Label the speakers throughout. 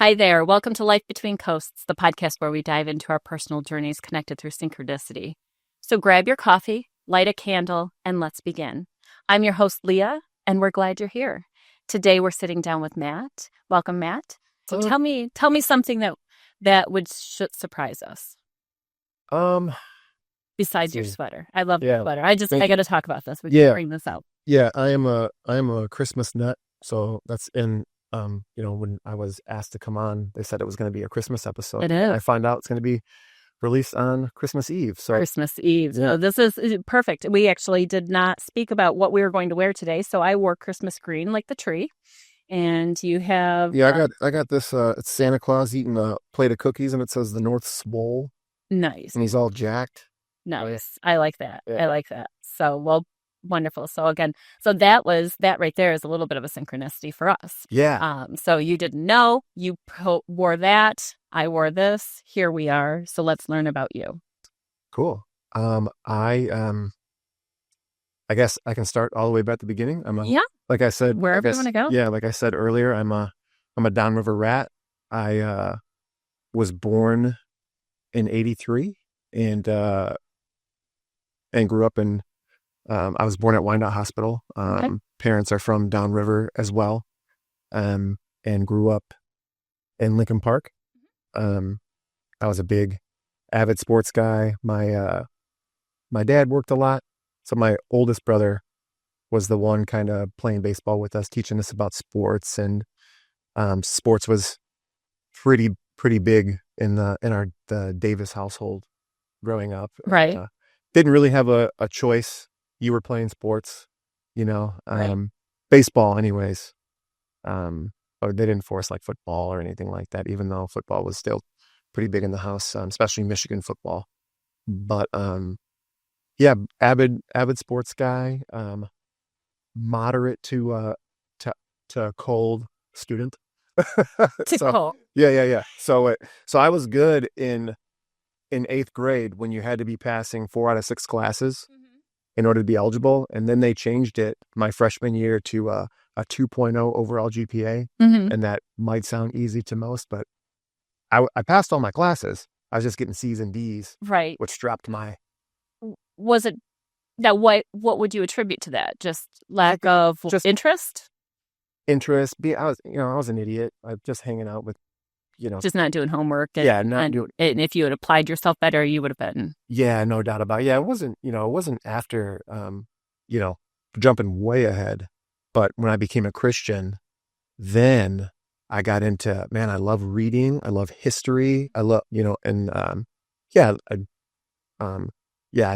Speaker 1: Hi there. Welcome to Life Between Coasts, the podcast where we dive into our personal journeys connected through synchronicity. So grab your coffee, light a candle, and let's begin. I'm your host, Leah, and we're glad you're here. Today we're sitting down with Matt. Welcome, Matt. So tell me something that would surprise us. Besides your sweater. I love the sweater. I got to talk about this. We can bring this out.
Speaker 2: Yeah, I am a Christmas nut. So that's when I was asked to come on, they said it was going to be a Christmas episode.
Speaker 1: It is.
Speaker 2: I find out it's going to be released on Christmas Eve. So
Speaker 1: Christmas Eve.
Speaker 2: Yeah.
Speaker 1: So this is perfect. We actually did not speak about what we were going to wear today. So I wore Christmas green like the tree. And you have...
Speaker 2: Yeah, I got this, it's Santa Claus eating a plate of cookies and it says the North Swole.
Speaker 1: Nice.
Speaker 2: And he's all jacked.
Speaker 1: Nice. I like that.
Speaker 2: Yeah.
Speaker 1: I like that. So, wonderful. So again, that right there is a little bit of a synchronicity for us.
Speaker 2: Yeah.
Speaker 1: So you didn't know, you wore that, I wore this, here we are. So let's learn about you.
Speaker 2: Cool. I guess I can start all the way back at the beginning. Like I said,
Speaker 1: wherever you want to go.
Speaker 2: Yeah, like I said earlier, I'm a downriver rat. I was born in '83 and grew up in. I was born at Wyandotte Hospital.
Speaker 1: Okay.
Speaker 2: Parents are from downriver as well, and grew up in Lincoln Park. I was a big, avid sports guy. My dad worked a lot. So my oldest brother was the one kind of playing baseball with us, teaching us about sports, and sports was pretty big in the Davis household growing up.
Speaker 1: Right.
Speaker 2: Didn't really have a choice. You were playing sports,
Speaker 1: Right.
Speaker 2: Baseball anyways. Or they didn't force like football or anything like that, even though football was still pretty big in the house, especially Michigan football. But yeah, avid sports guy, moderate to cold student.
Speaker 1: Cold.
Speaker 2: Yeah. So I was good in 8th grade when you had to be passing 4 out of 6 classes in order to be eligible, and then they changed it my freshman year to a 2.0 overall GPA, and that might sound easy to most, but I passed all my classes. I was just getting C's and D's,
Speaker 1: Right.
Speaker 2: which dropped my.
Speaker 1: Was it now? What would you attribute to that? Just lack of interest?
Speaker 2: Interest. I was an idiot. I was just hanging out with,
Speaker 1: just not doing homework.
Speaker 2: And
Speaker 1: if you had applied yourself better, you would have been.
Speaker 2: Yeah, no doubt about it. Yeah, it wasn't after, jumping way ahead, but when I became a Christian, then I got into, man, I love reading. I love history. I love, I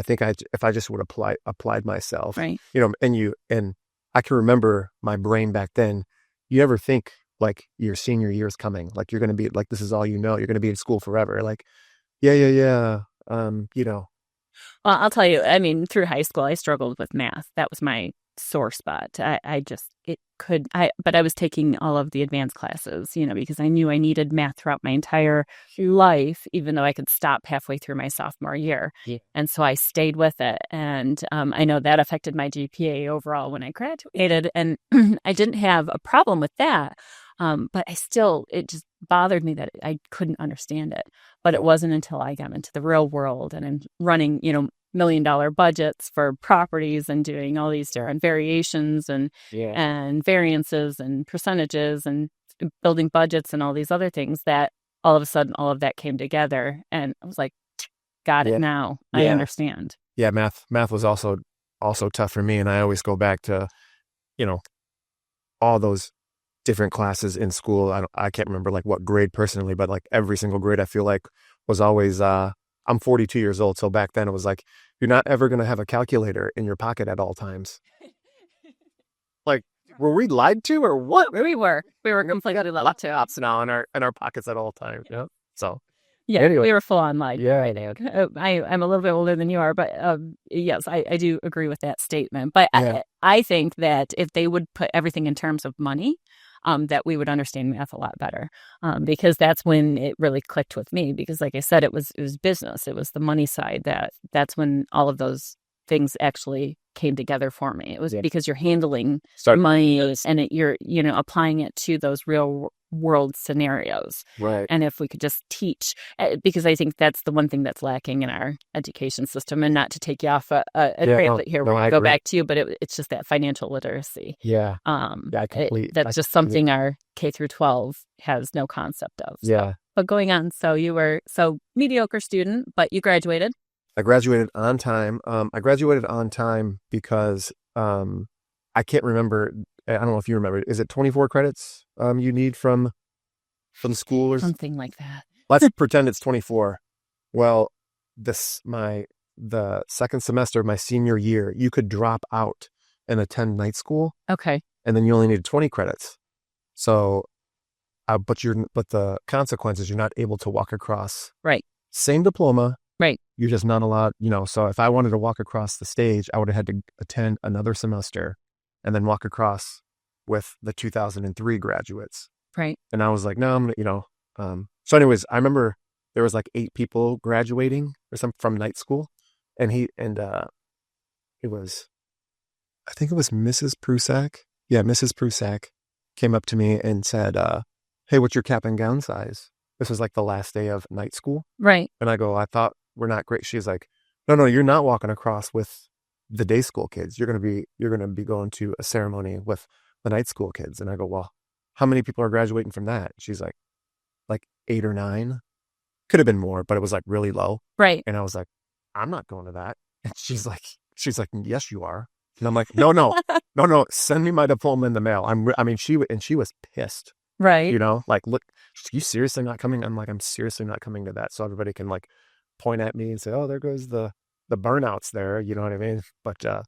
Speaker 2: think if I just would applied myself,
Speaker 1: right.
Speaker 2: And I can remember my brain back then. You ever think like your senior year is coming, like you're going to be like, this is all you're going to be in school forever. Like, yeah.
Speaker 1: Well, I'll tell you, through high school, I struggled with math. That was my sore spot. But I was taking all of the advanced classes, because I knew I needed math throughout my entire life, even though I could stop halfway through my sophomore year. Yeah. And so I stayed with it. And I know that affected my GPA overall when I graduated. And I didn't have a problem with that. But it just bothered me that I couldn't understand it. But it wasn't until I got into the real world and I'm running, $1 million budgets for properties and doing all these different variations and variances and percentages and building budgets and all these other things that all of a sudden all of that came together and I was like, got it now. I understand.
Speaker 2: Yeah, math was also tough for me, and I always go back to, all those different classes in school. I can't remember like what grade personally, but like every single grade I feel like was always I'm 42 years old, so back then it was like, you're not ever going to have a calculator in your pocket at all times. Like, were we lied to or what?
Speaker 1: We were completely lied to.
Speaker 2: Laptops now in our pockets at all times. Yeah. So.
Speaker 1: Yeah,
Speaker 2: anyway.
Speaker 1: We were full on lied.
Speaker 2: Yeah.
Speaker 1: Right. I'm a little bit older than you are, but yes, I do agree with that statement. But I think that if they would put everything in terms of money, that we would understand math a lot better, because that's when it really clicked with me. Because, like I said, it was business. It was the money side that's when all of those things actually came together for me. It was
Speaker 2: Yeah.
Speaker 1: because you're handling
Speaker 2: Start
Speaker 1: money and you're, applying it to those real world scenarios.
Speaker 2: right.
Speaker 1: And if we could just teach, because I think that's the one thing that's lacking in our education system, and not to take you off a
Speaker 2: Yeah.
Speaker 1: tangent here,
Speaker 2: No,
Speaker 1: we
Speaker 2: I
Speaker 1: go
Speaker 2: agree.
Speaker 1: back to you, but it's just that financial literacy.
Speaker 2: Yeah. Yeah.
Speaker 1: That's just something our K through 12 has no concept of. So.
Speaker 2: Yeah.
Speaker 1: But going on, so you were mediocre student, but you graduated.
Speaker 2: I graduated on time. I graduated on time because I can't remember. I don't know if you remember. Is it 24 credits you need from school or
Speaker 1: something like that?
Speaker 2: Let's pretend it's 24. Well, the second semester of my senior year, you could drop out and attend night school.
Speaker 1: Okay.
Speaker 2: And then you only need 20 credits. So, but the consequences, you're not able to walk across.
Speaker 1: Right.
Speaker 2: Same diploma.
Speaker 1: Right.
Speaker 2: You're just not allowed, so if I wanted to walk across the stage, I would have had to attend another semester and then walk across with the 2003 graduates.
Speaker 1: Right.
Speaker 2: And I was like, no, I'm going to, so anyways, I remember there was like 8 people graduating or something from night school. And it was, I think it was Mrs. Prusak. Yeah, Mrs. Prusak came up to me and said, hey, what's your cap and gown size? This was like the last day of night school.
Speaker 1: Right.
Speaker 2: And I go, I thought we're not great. She's like, no, you're not walking across with the day school kids. You're going to be going to a ceremony with the night school kids. And I go, well, how many people are graduating from that? She's like 8 or 9. Could have been more, but it was like really low.
Speaker 1: Right.
Speaker 2: And I was like, I'm not going to that. And she's like, yes, you are. And I'm like, no, send me my diploma in the mail. She was pissed.
Speaker 1: Right.
Speaker 2: Look, you seriously not coming? I'm like, I'm seriously not coming to that. So everybody can point at me and say, oh, there goes the burnouts there. You know what I mean? But yeah.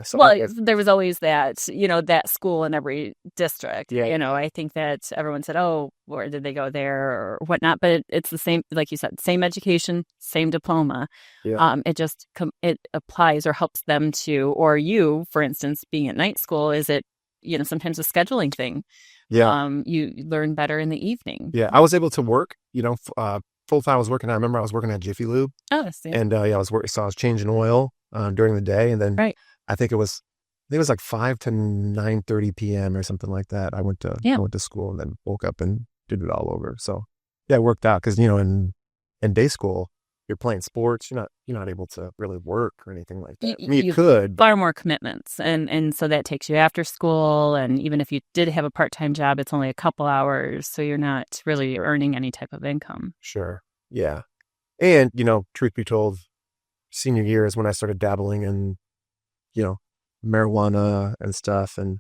Speaker 2: So
Speaker 1: there was always that, that school in every district.
Speaker 2: Yeah.
Speaker 1: I think that everyone said, oh, where did they go there or whatnot? But it's the same, like you said, same education, same diploma.
Speaker 2: Yeah.
Speaker 1: It applies or helps them to, or you, for instance, being at night school, is it, sometimes a scheduling thing.
Speaker 2: Yeah.
Speaker 1: You learn better in the evening.
Speaker 2: Yeah. I was able to work, full time. I was working. I remember I was working at Jiffy Lube.
Speaker 1: Oh, see.
Speaker 2: And I was working. So I was changing oil during the day, and then
Speaker 1: right.
Speaker 2: I think it was like 5 to 9:30 p.m. or something like that. I went to school and then woke up and did it all over. So yeah, it worked out because in day school you're playing sports. You're not able to really work or anything like that. You could,
Speaker 1: far more commitments, and so that takes you after school. And even if you did have a part-time job, it's only a couple hours, so you're not really earning any type of income.
Speaker 2: Sure. Yeah. And truth be told, senior year is when I started dabbling in marijuana and stuff, and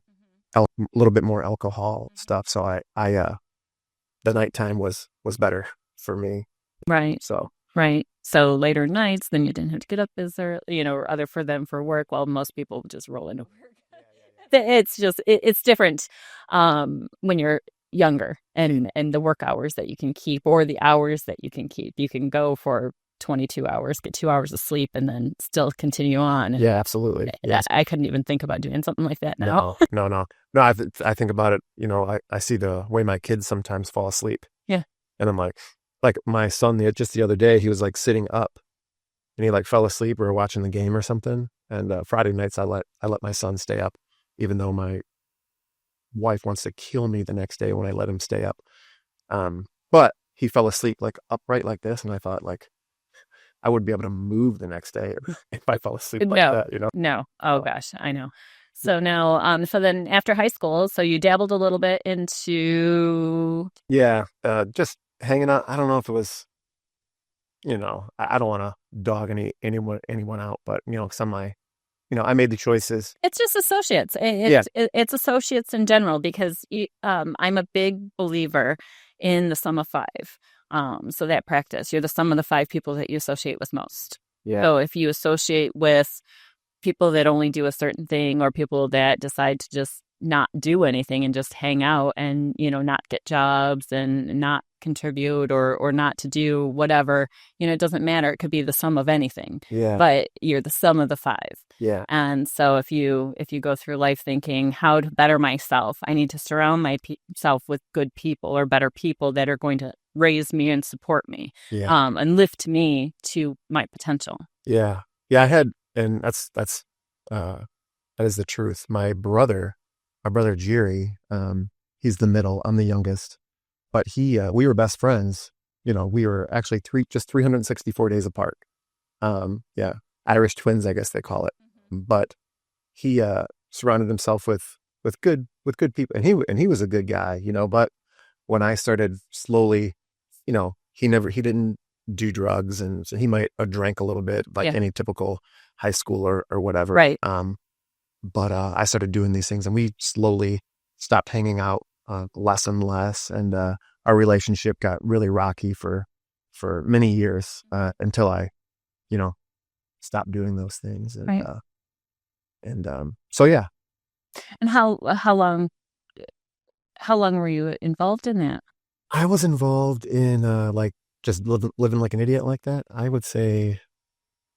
Speaker 2: a little bit more alcohol stuff. So I the nighttime was better for me.
Speaker 1: Right.
Speaker 2: So.
Speaker 1: Right. So later nights, then you didn't have to get up as early, or other for them for work. While most people just roll into work. It's just, it's different when you're younger and the work hours that you can keep, or the hours that you can keep. You can go for 22 hours, get 2 hours of sleep, and then still continue on.
Speaker 2: Yeah, absolutely. Yes.
Speaker 1: I couldn't even think about doing something like that now.
Speaker 2: No. I think about it. I see the way my kids sometimes fall asleep.
Speaker 1: Yeah.
Speaker 2: And I'm like my son, just the other day, he was sitting up and he fell asleep. We were watching the game or something. And Friday nights, I let my son stay up, even though my wife wants to kill me the next day when I let him stay up. But he fell asleep upright like this, and I thought I wouldn't be able to move the next day if I fell asleep like that.
Speaker 1: No. Oh gosh, I know. So now, so then after high school, so you dabbled a little bit into.
Speaker 2: Yeah, just hanging out. I don't know if it was, I don't want to dog anyone out, but some of my, I made the choices.
Speaker 1: It's just associates. It's associates in general, because I'm a big believer in the sum of 5. So that practice, you're the sum of the 5 people that you associate with most.
Speaker 2: Yeah.
Speaker 1: So if you associate with people that only do a certain thing, or people that decide to just not do anything and just hang out and, not get jobs and not contribute or not to do whatever, it doesn't matter. It could be the sum of anything.
Speaker 2: Yeah.
Speaker 1: But you're the sum of the 5.
Speaker 2: Yeah.
Speaker 1: And so if you go through life thinking how to better myself, I need to surround myself with good people or better people that are going to raise me and support me, and lift me to my potential.
Speaker 2: Yeah. Yeah. I had, and that's Uh, that is the truth. My brother Jerry, he's the middle. I'm the youngest, but we were best friends. We were actually just 364 days apart. Yeah, Irish twins, I guess they call it. But he surrounded himself with good people, and he was a good guy. But when I started slowly, he didn't do drugs, and so he might have drank a little bit, like
Speaker 1: Yeah.
Speaker 2: any typical high schooler or whatever.
Speaker 1: Right.
Speaker 2: But I started doing these things, and we slowly stopped hanging out less and less, and our relationship got really rocky for many years until I, you know, stopped doing those things, and
Speaker 1: Right.
Speaker 2: so yeah,
Speaker 1: And how long were you involved in that?
Speaker 2: I was involved in like just living like an idiot like that. I would say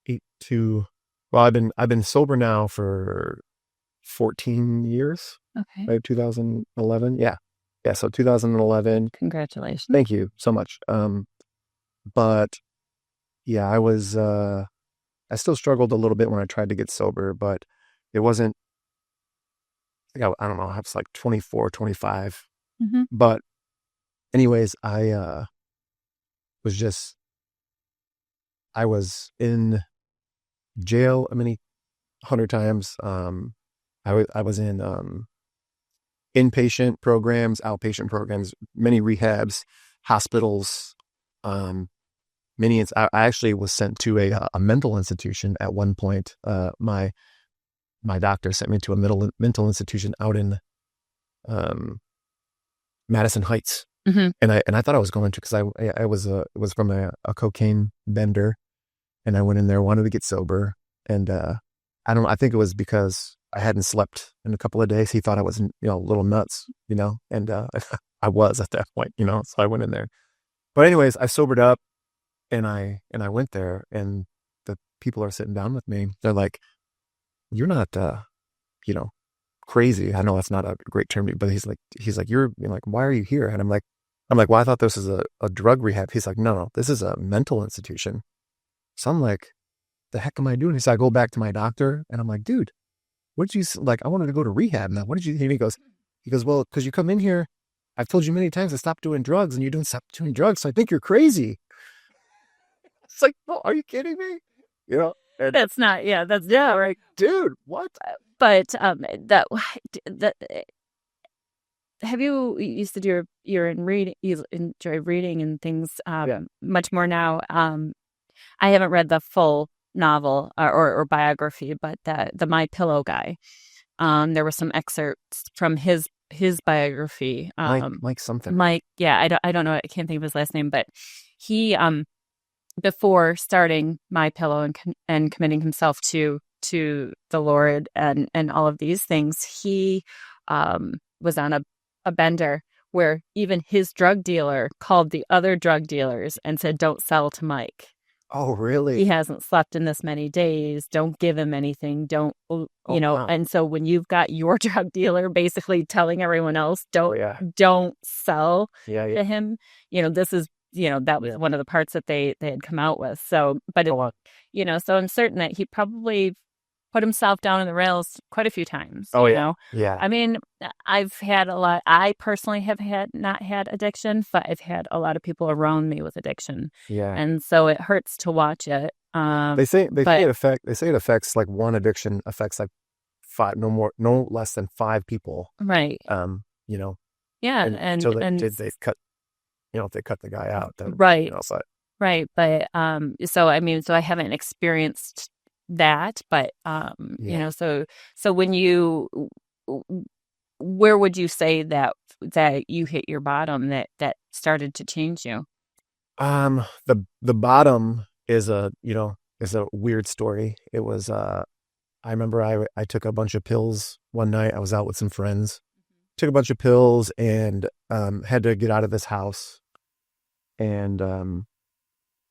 Speaker 2: eight to well, I've been sober now for 14 years,
Speaker 1: Okay.
Speaker 2: right? 2011. Yeah. Yeah. So 2011.
Speaker 1: Congratulations.
Speaker 2: Thank you so much. But yeah, I still struggled a little bit when I tried to get sober, but it wasn't, I don't know, I was like 24, 25.
Speaker 1: Hmm.
Speaker 2: But anyways, was just, I was in jail a many hundred times. I was in, inpatient programs, outpatient programs, many rehabs, hospitals, um, I actually was sent to a mental institution at one point. My doctor sent me to a mental institution out in Madison Heights,
Speaker 1: Hmm.
Speaker 2: and I thought I was going to because I was from a cocaine bender, and I went in there, wanted to get sober, and I don't know, I think it was because I hadn't slept in a couple of days. He thought I was a little nuts, and I was at that point, so I went in there. But anyways, I sobered up, and I went there, and the people are sitting down with me. They're like, "You're not, you know, crazy." I know that's not a great term, but he's like, you're like, "Why are you here?" And I'm like, "Well, I thought this was a drug rehab." He's like, "No, this is a mental institution." So I'm like, "The heck am I doing?" He said, "I go back to my doctor," and I'm like, "Dude, what did like? I wanted to go to rehab now. What did you?" And he goes, "Well, because you come in here, I've told you many times to stop doing drugs, and you don't stop doing drugs. So I think you're crazy." It's like, "Oh, are you kidding me?" And
Speaker 1: That's not. Yeah. That's yeah. Right.
Speaker 2: dude, what?
Speaker 1: But that have you said you're in reading, you enjoy reading and things
Speaker 2: Yeah.
Speaker 1: much more now. I haven't read the full novel or biography, but the My Pillow guy. There were some excerpts from his biography.
Speaker 2: Mike something.
Speaker 1: Mike, yeah, I don't know, I can't think of his last name, but he before starting My Pillow and committing himself to the Lord and all of these things, he was on a bender where even his drug dealer called the other drug dealers and said, "Don't sell to Mike.
Speaker 2: Oh,
Speaker 1: He
Speaker 2: really?
Speaker 1: hasn't slept in this many days. Don't give him anything. Don't,
Speaker 2: Oh, wow.
Speaker 1: And so when you've got your drug dealer basically telling everyone else,
Speaker 2: Oh,
Speaker 1: don't,
Speaker 2: yeah.
Speaker 1: don't sell
Speaker 2: Yeah, yeah.
Speaker 1: to him, this is, that was
Speaker 2: Yeah.
Speaker 1: one of the parts that they had come out with. So, but
Speaker 2: Oh, wow.
Speaker 1: so I'm certain that he probably put himself down in the rails quite a few times,
Speaker 2: Oh, yeah. Yeah.
Speaker 1: I mean, I personally have not had addiction, but I've had a lot of people around me with addiction.
Speaker 2: Yeah.
Speaker 1: And so it hurts to watch it.
Speaker 2: They say
Speaker 1: But
Speaker 2: it affects, like, one addiction affects like five, no less than five people.
Speaker 1: right.
Speaker 2: Um, you know,
Speaker 1: Yeah.
Speaker 2: and
Speaker 1: And,
Speaker 2: until
Speaker 1: and
Speaker 2: they cut, if they cut the guy out, then,
Speaker 1: right.
Speaker 2: but
Speaker 1: Right. But, so, I mean, so I haven't experienced that, but,
Speaker 2: yeah.
Speaker 1: so when where would you say that you hit your bottom that started to change you?
Speaker 2: The bottom is a weird story. It was, I remember I took a bunch of pills one night. I was out with some friends, took a bunch of pills, and had to get out of this house. And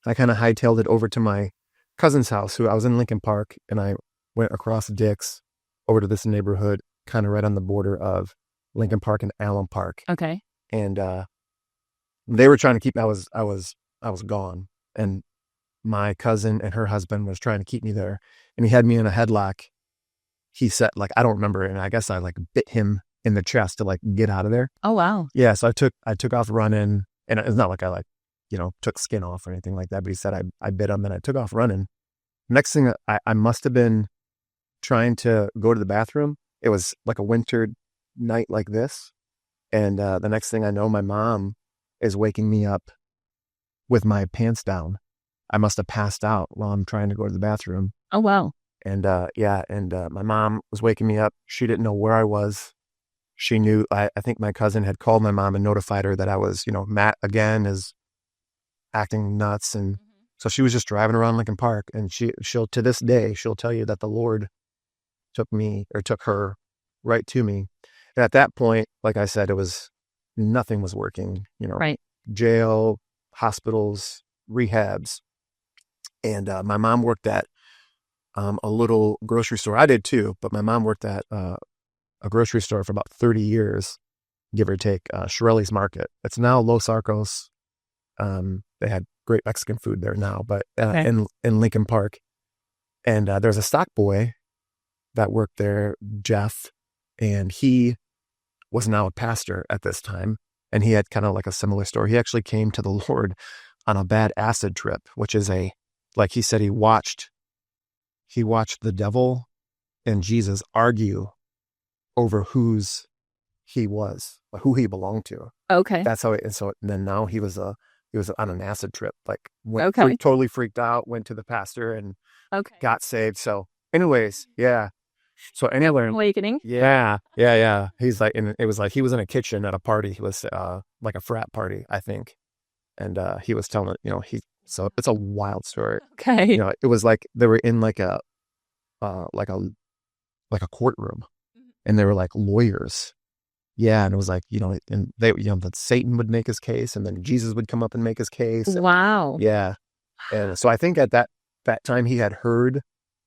Speaker 2: I kind of hightailed it over to my cousin's house, who I was in Lincoln Park, and I went across Dix over to this neighborhood, kind of right on the border of Lincoln Park and Allen Park.
Speaker 1: Okay.
Speaker 2: And they were trying to keep. I was gone, and my cousin and her husband was trying to keep me there, and he had me in a headlock, he said, like, I don't remember, and I guess I like bit him in the chest to like get out of there.
Speaker 1: Oh, wow.
Speaker 2: Yeah, so I took off running, and it's not like I like, took skin off or anything like that, but he said I bit him and I took off running. Next thing, I must have been trying to go to the bathroom. It was like a winter night like this. And the next thing I know, my mom is waking me up with my pants down. I must have passed out while I'm trying to go to the bathroom.
Speaker 1: Oh, wow.
Speaker 2: And my mom was waking me up. She didn't know where I was. She knew, I think my cousin had called my mom and notified her that I was, Matt again is acting nuts. And so she was just driving around Lincoln Park, and she'll to this day, she'll tell you that the Lord took her right to me. And at that point, like I said, nothing was working,
Speaker 1: Right.
Speaker 2: jail, hospitals, rehabs. And my mom worked at a little grocery store. I did too, but my mom worked at a grocery store for about 30 years, give or take, Shirley's Market. It's now Los Arcos. They had great Mexican food there now, but
Speaker 1: Okay.
Speaker 2: in Lincoln Park. And there's a stock boy that worked there, Jeff, and he was now a pastor at this time. And he had kind of like a similar story. He actually came to the Lord on a bad acid trip, which is like he said, he watched the devil and Jesus argue over whose he was, who he belonged to.
Speaker 1: Okay.
Speaker 2: That's how and so then now he was on an acid trip, like
Speaker 1: Okay.
Speaker 2: totally freaked out, went to the pastor and
Speaker 1: Okay.
Speaker 2: got saved. So anyways, yeah. So anyway,
Speaker 1: Awakening.
Speaker 2: yeah. He's like, and it was like he was in a kitchen at a party. He was like a frat party, I think, and he was telling it. So it's a wild story.
Speaker 1: Okay.
Speaker 2: It was like they were in like a courtroom, and they were like lawyers. Yeah, and it was like and they that Satan would make his case, and then Jesus would come up and make his case.
Speaker 1: Wow.
Speaker 2: Yeah, and so I think at that time he had heard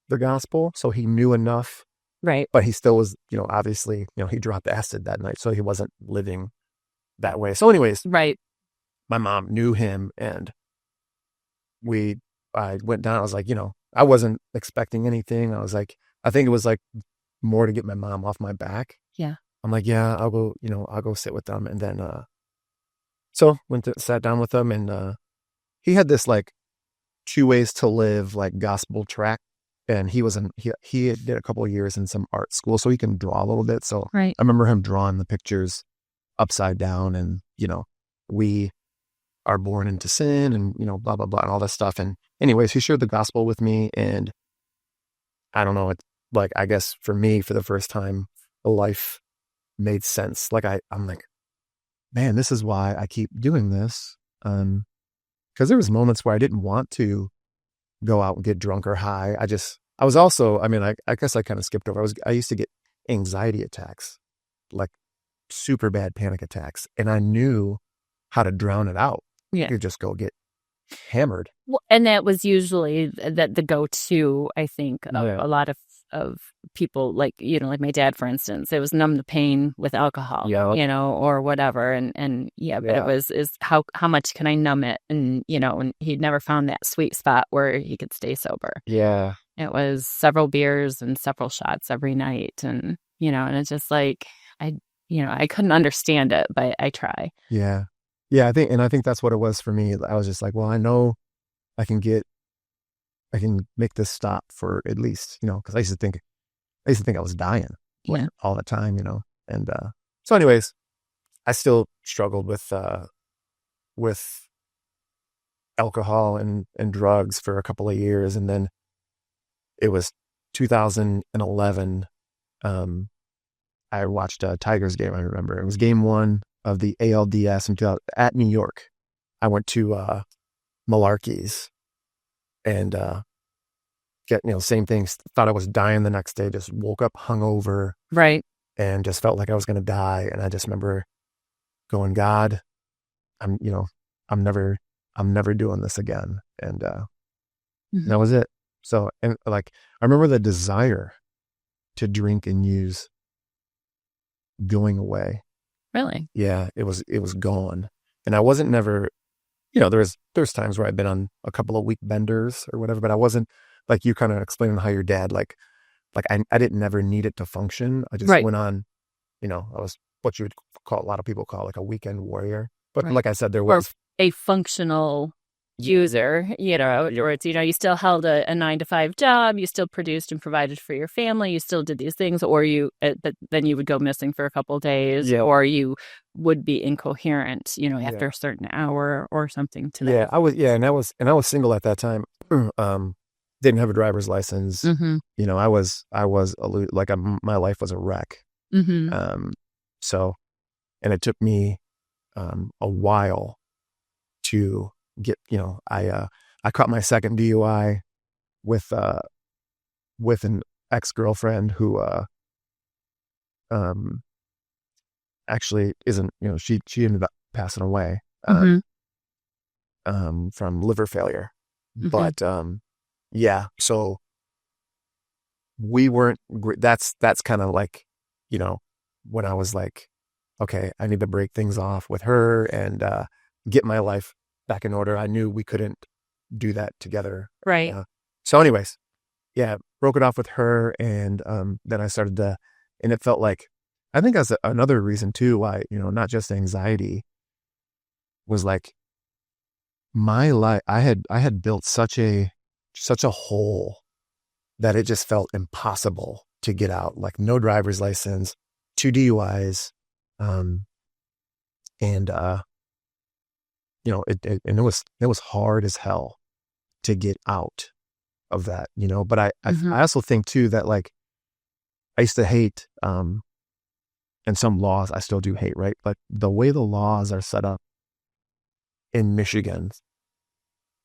Speaker 2: the gospel, so he knew enough.
Speaker 1: Right.
Speaker 2: But he still was, obviously, he dropped acid that night, so he wasn't living that way. So anyways,
Speaker 1: Right.
Speaker 2: my mom knew him, and I went down. I was like, I wasn't expecting anything. I was like, I think it was like more to get my mom off my back.
Speaker 1: Yeah.
Speaker 2: I'm like, yeah, I'll go sit with them. And then, so sat down with them, and he had this like 2 Ways to Live, like gospel track. And he did a couple of years in some art school, so he can draw a little bit. So
Speaker 1: Right.
Speaker 2: I remember him drawing the pictures upside down, and we are born into sin, and blah blah blah and all that stuff. And anyways, he shared the gospel with me, and I don't know, it's like, I guess for me, for the first time, life made sense. Like I'm like, man, this is why I keep doing this. Because there was moments where I didn't want to go out and get drunk or high. I was also, I guess I kind of skipped over. I used to get anxiety attacks, like super bad panic attacks. And I knew how to drown it out.
Speaker 1: Yeah.
Speaker 2: You just go get hammered.
Speaker 1: Well, and that was usually the go-to, I think, of
Speaker 2: Yeah.
Speaker 1: a lot of people, like, like my dad, for instance. It was numb the pain with alcohol,
Speaker 2: Yeah.
Speaker 1: or whatever. And but
Speaker 2: Yeah.
Speaker 1: it was how much can I numb it? And, and he'd never found that sweet spot where he could stay sober.
Speaker 2: Yeah.
Speaker 1: It was several beers and several shots every night. And, and it's just like, I couldn't understand it, but I try.
Speaker 2: Yeah. Yeah. I think that's what it was for me. I was just like, well, I know I can make this stop for at least, because I used to think I was dying like all the time, and so anyways, I still struggled with alcohol and drugs for a couple of years, and then it was 2011. I watched a Tigers game. I remember it was game 1 of the ALDS at New York. I went to Malarkey's, and same things. Thought I was dying the next day. Just woke up hungover,
Speaker 1: Right.
Speaker 2: and just felt like I was going to die. And I just remember going, God, I'm never doing this again. And that was it. So, and like, I remember the desire to drink and use going away.
Speaker 1: Really?
Speaker 2: Yeah, it was gone. And I wasn't never, there's times where I've been on a couple of week benders or whatever, but I wasn't, like you kind of explaining how your dad like like I didn't never need it to function. I just
Speaker 1: Right.
Speaker 2: went on, I was what you would call, a lot of people call like a weekend warrior. But
Speaker 1: Right.
Speaker 2: like I said, there
Speaker 1: Or
Speaker 2: was,
Speaker 1: a functional user, or it's, you still held a 9 to 5 job, you still produced and provided for your family, you still did these things, or but then you would go missing for a couple of days, or you would be incoherent, after a certain hour or something to that.
Speaker 2: and I was single at that time. Didn't have a driver's license.
Speaker 1: Mm-hmm.
Speaker 2: My life was a wreck.
Speaker 1: Mm-hmm.
Speaker 2: So, and it took me a while to get, I caught my second DUI with an ex-girlfriend who actually isn't, she ended up passing away
Speaker 1: Mm-hmm.
Speaker 2: from liver failure.
Speaker 1: Mm-hmm.
Speaker 2: But so we weren't, that's kind of like, when I was like, okay, I need to break things off with her and get my life back in order. I knew we couldn't do that together.
Speaker 1: Right.
Speaker 2: So anyways, broke it off with her. And then I started and it felt like, I think that's another reason too, why, not just anxiety, was like my life. I had built such a hole that it just felt impossible to get out. Like no driver's license, 2 DUIs, and it was hard as hell to get out of that, But I also think too that like I used to hate, and some laws I still do hate, right? But the way the laws are set up in Michigan,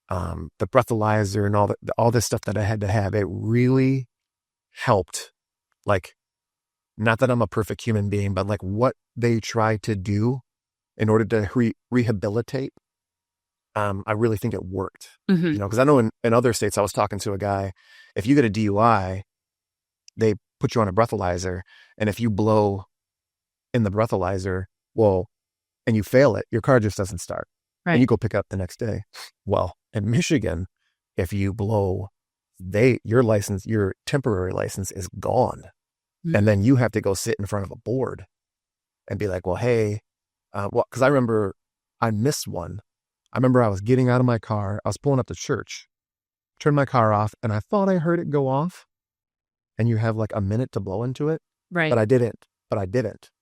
Speaker 2: the breathalyzer and all this stuff that I had to have, it really helped. Like, not that I'm a perfect human being, but like what they try to do in order to rehabilitate, I really think it worked. Because I know in other states, I was talking to a guy, if you get a DUI, they put you on a breathalyzer, and if you blow in the breathalyzer, and you fail it, your car just doesn't start. Right. And you go pick up the next day. Well, in Michigan, if you blow, your temporary license is gone. Mm-hmm. And then you have to go sit in front of a board and be like, well, hey, because I remember I missed one. I remember I was getting out of my car. I was pulling up to church, turned my car off, and I thought I heard it go off. And you have like a minute to blow into it.
Speaker 1: Right.
Speaker 2: But I didn't.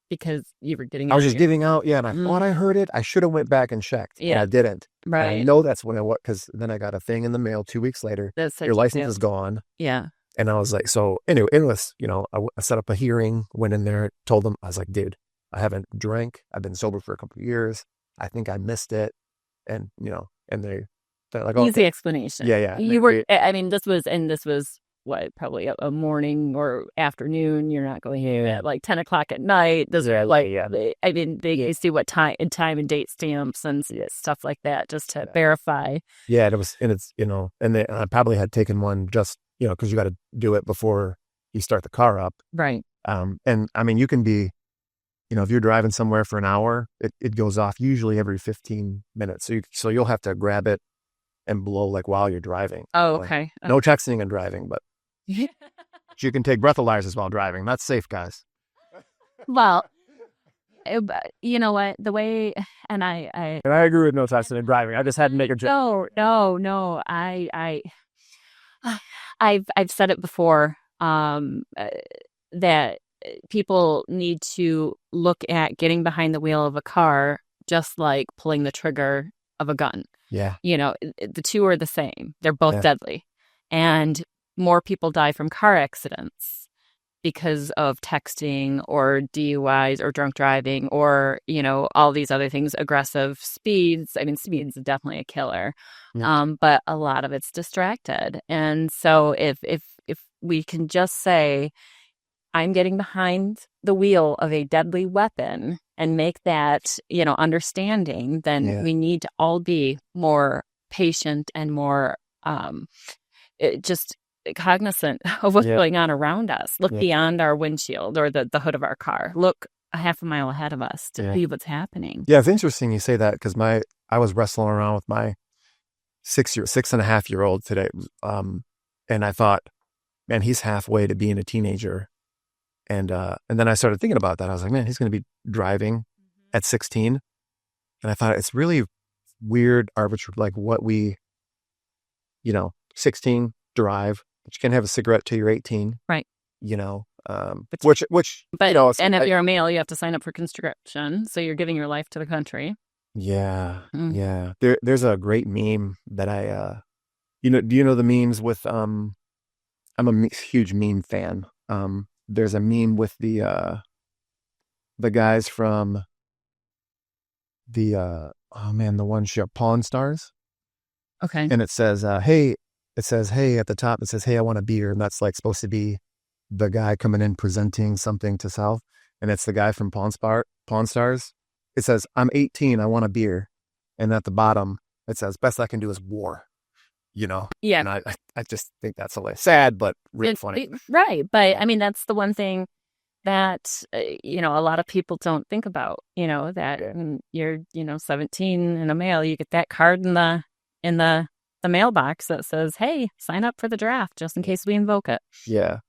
Speaker 1: Because you were getting out.
Speaker 2: I was just getting out. Yeah. And I thought I heard it. I should have went back and checked. Yeah. And I didn't. Right. And I know that's when because then I got a thing in the mail 2 weeks later. Your license is gone.
Speaker 1: Yeah.
Speaker 2: And I was like, so anyway, it was, I set up a hearing, went in there, told them, I was like, dude, I haven't drank. I've been sober for a couple of years. I think I missed it. And, and they're like, oh,
Speaker 1: easy explanation.
Speaker 2: Yeah. Yeah.
Speaker 1: You were, this was what, probably a morning or afternoon. You're not going here at like 10 o'clock at night. Those are like, they see what time and date stamps and stuff like that just to verify.
Speaker 2: Yeah. And I probably had taken one just, because you got to do it before you start the car up.
Speaker 1: Right.
Speaker 2: And I mean, you can be, if you're driving somewhere for an hour, it goes off usually every 15 minutes. So you'll have to grab it and blow like while you're driving.
Speaker 1: Oh, okay.
Speaker 2: No texting and driving, but you can take breathalyzers while driving. That's safe, guys.
Speaker 1: Well, you know what? The way, and I
Speaker 2: agree with no texting and driving. I just had to make a joke.
Speaker 1: No. I've said it before, that people need to look at getting behind the wheel of a car just like pulling the trigger of a gun.
Speaker 2: Yeah.
Speaker 1: The two are the same. They're both deadly. And more people die from car accidents because of texting or DUIs or drunk driving or, all these other things, aggressive speeds. I mean, speeds is definitely a killer. Yeah. But a lot of it's distracted. And so if we can just say, I'm getting behind the wheel of a deadly weapon and make that, understanding, then we need to all be more patient and more just cognizant of what's going on around us. Look beyond our windshield or the hood of our car. Look a half a mile ahead of us to see what's happening.
Speaker 2: Yeah, it's interesting you say that because I was wrestling around with my 6.5-year-old today. And I thought, man, he's halfway to being a teenager. And then I started thinking about that. I was like, man, he's going to be driving at 16. And I thought it's really weird, arbitrary, like what we, 16, drive, but you can't have a cigarette till you're 18,
Speaker 1: Right.
Speaker 2: But
Speaker 1: But and if you're a male, you have to sign up for conscription. So you're giving your life to the country.
Speaker 2: Yeah. Yeah. There's a great meme that do you know the memes with, I'm a huge meme fan. There's a meme with the guys from the one show, Pawn Stars.
Speaker 1: Okay.
Speaker 2: And it says, hey, at the top, it says, hey, I want a beer. And that's like supposed to be the guy coming in presenting something to South. And it's the guy from Pawn Stars. It says, I'm 18, I want a beer. And at the bottom, it says, best I can do is war. Yeah. And I just think that's hilarious. Sad, but really funny.
Speaker 1: Right. But I mean, that's the one thing that, a lot of people don't think about, that you're, 17 and a male, you get that card in the mailbox that says, hey, sign up for the draft just in case we invoke it.
Speaker 2: Yeah.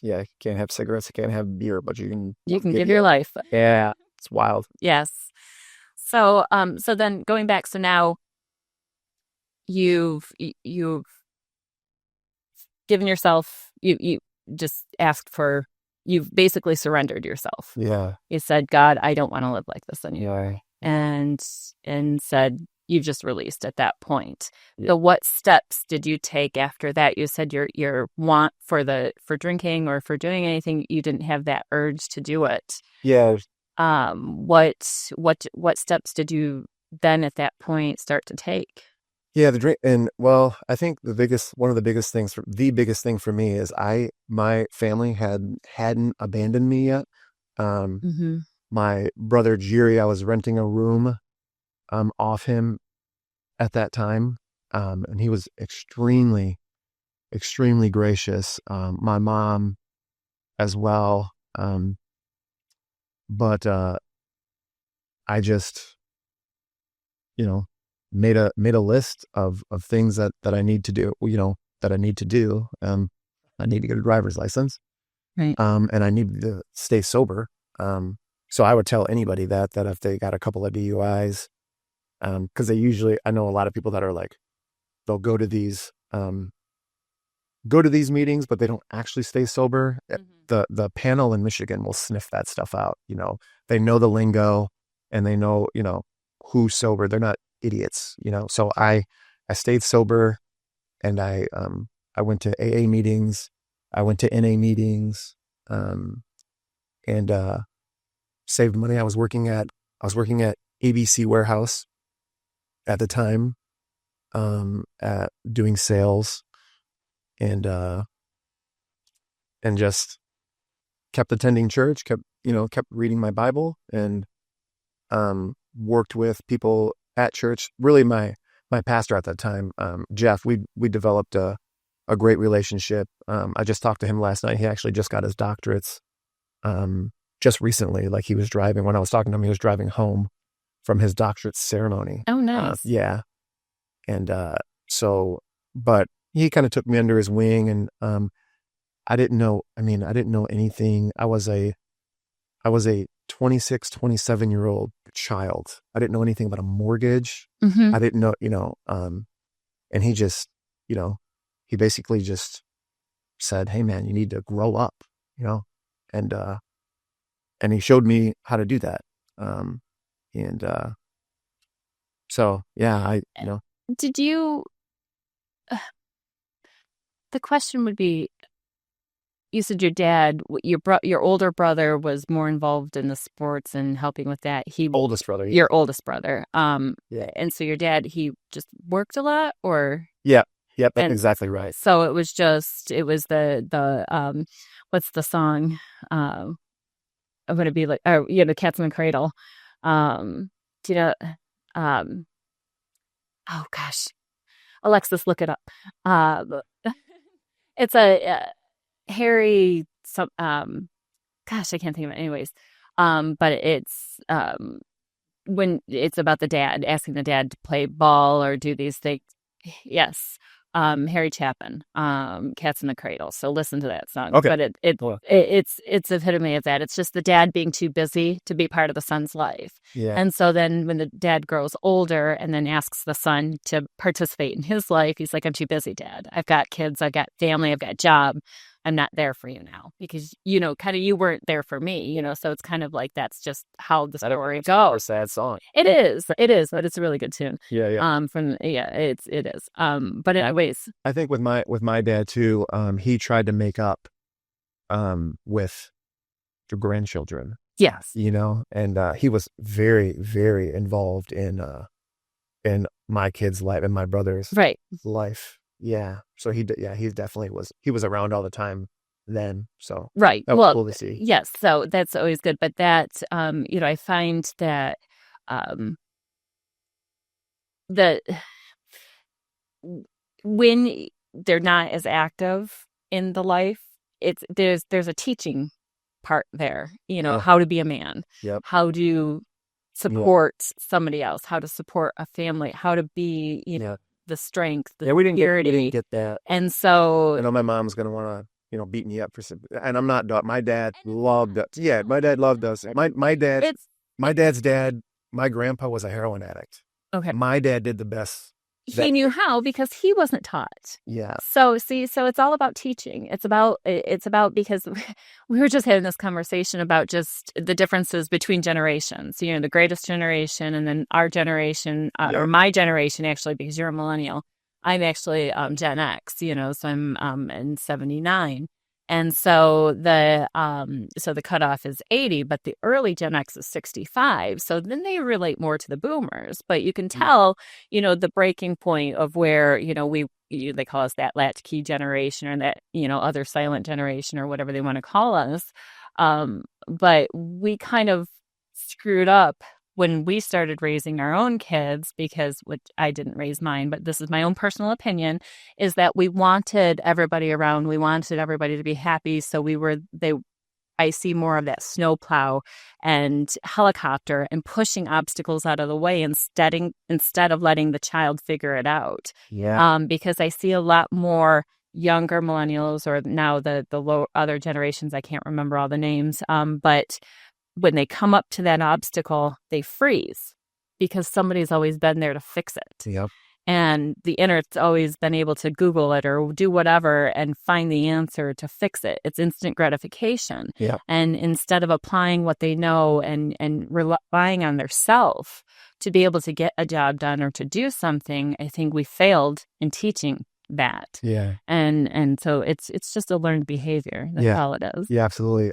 Speaker 2: You can't have cigarettes, you can't have beer, but you can
Speaker 1: give your life.
Speaker 2: Yeah. It's wild.
Speaker 1: Yes. So, so then going back, so now you've given yourself, you just asked for, you've basically surrendered yourself.
Speaker 2: Yeah.
Speaker 1: You said, God, I don't want to live like this anymore.
Speaker 2: Yeah.
Speaker 1: And said, you've just released at that point. Yeah. So what steps did you take after that? You said your want for drinking or for doing anything, you didn't have that urge to do it.
Speaker 2: Yeah.
Speaker 1: What steps did you then at that point start to take?
Speaker 2: Yeah, the drink, and well, I think the biggest thing for me is my family hadn't abandoned me yet. My brother Jiri, I was renting a room off him at that time, and he was extremely, extremely gracious. My mom as well, but I just, made a list of things that I need to do, that I need to do. I need to get a driver's license.
Speaker 1: Right.
Speaker 2: And I need to stay sober. So I would tell anybody that if they got a couple of DUIs, cause I know a lot of people that are like, they'll go to these meetings, but they don't actually stay sober. Mm-hmm. The panel in Michigan will sniff that stuff out. They know the lingo and they know, who's sober. They're not idiots, so I stayed sober, and I went to AA meetings, I went to NA meetings, and saved money. I was working at ABC Warehouse at the time, at doing sales, and just kept attending church, kept reading my Bible, and worked with people at church. Really, my pastor at that time, Jeff, we developed a great relationship. I just talked to him last night. He actually just got his doctorates just recently. Like, he was driving, when I was talking to him, he was driving home from his doctorate ceremony.
Speaker 1: Oh, nice.
Speaker 2: Yeah. And but he kind of took me under his wing, and I didn't know anything. I was a 26, 27-year-old child. I didn't know anything about a mortgage. Mm-hmm. I didn't know, and he just, he basically just said, hey man, you need to grow up, and he showed me how to do that. So yeah,
Speaker 1: Did you, the question would be, you said your dad, your older brother was more involved in the sports and helping with that.
Speaker 2: Oldest brother. Yeah.
Speaker 1: Your oldest brother.
Speaker 2: Yeah.
Speaker 1: And so your dad, he just worked a lot, or?
Speaker 2: Yeah. Yep. That's exactly right.
Speaker 1: So it was the what's the song? I'm going to be like, Cats in the Cradle. Do you know, oh gosh, Alexis, look it up. It's a Harry, gosh, I can't think of it. Anyways, but it's when it's about the dad, asking the dad to play ball or do these things. Yes. Harry Chapin, Cats in the Cradle. So listen to that song.
Speaker 2: Okay.
Speaker 1: But
Speaker 2: Well,
Speaker 1: it's epitome of that. It's just the dad being too busy to be part of the son's life.
Speaker 2: yeah.
Speaker 1: And so then when the dad grows older and then asks the son to participate in his life, he's like, I'm too busy, Dad. I've got kids, I've got family, I've got job. I'm not there for you now because, kind of you weren't there for me, so it's kind of like that's just how the story
Speaker 2: A
Speaker 1: goes.
Speaker 2: sad song.
Speaker 1: It is, but it's a really good tune.
Speaker 2: Yeah, yeah.
Speaker 1: It is. But anyways,
Speaker 2: I think with my dad too, he tried to make up with the grandchildren,
Speaker 1: yes,
Speaker 2: and he was very, very involved in my kid's life and my brother's
Speaker 1: right.
Speaker 2: life. Yeah. So he definitely was around all the time then. So
Speaker 1: Right.
Speaker 2: that was
Speaker 1: Well,
Speaker 2: cool to see.
Speaker 1: yes. So that's always good. But that, I find that um, that when they're not as active in the life, there's a teaching part there. How to be a man,
Speaker 2: Yep.
Speaker 1: how to support somebody else, how to support a family, how to be, the strength, the
Speaker 2: we didn't
Speaker 1: security.
Speaker 2: get that.
Speaker 1: And so
Speaker 2: I know my mom's gonna want to beat me up for some, and I'm not. My dad loved us. Yeah, my dad loved us. My dad's dad. My grandpa was a heroin addict.
Speaker 1: Okay.
Speaker 2: My dad did the best.
Speaker 1: He knew how because he wasn't taught.
Speaker 2: Yeah.
Speaker 1: So it's all about teaching. It's about because we were just having this conversation about just the differences between generations. The greatest generation and then our generation, or my generation actually, because you're a millennial. I'm actually Gen X. So I'm in '79. And so the cutoff is 80, but the early Gen X is 65. So then they relate more to the boomers. But you can tell, the breaking point of where, they call us that latchkey generation or that, other silent generation or whatever they want to call us. But we kind of screwed up when we started raising our own kids, because which I didn't raise mine, but this is my own personal opinion, is that we wanted everybody around. We wanted everybody to be happy. So I see more of that snowplow and helicopter and pushing obstacles out of the way instead of letting the child figure it out.
Speaker 2: Yeah.
Speaker 1: Because I see a lot more younger millennials, or now the other generations, I can't remember all the names, but when they come up to that obstacle, they freeze because somebody's always been there to fix it.
Speaker 2: Yep.
Speaker 1: And the internet's always been able to Google it or do whatever and find the answer to fix it. It's instant gratification.
Speaker 2: Yeah.
Speaker 1: And instead of applying what they know and relying on their self to be able to get a job done or to do something, I think we failed in teaching that.
Speaker 2: Yeah.
Speaker 1: And so it's just a learned behavior. That's all it is.
Speaker 2: Yeah, absolutely.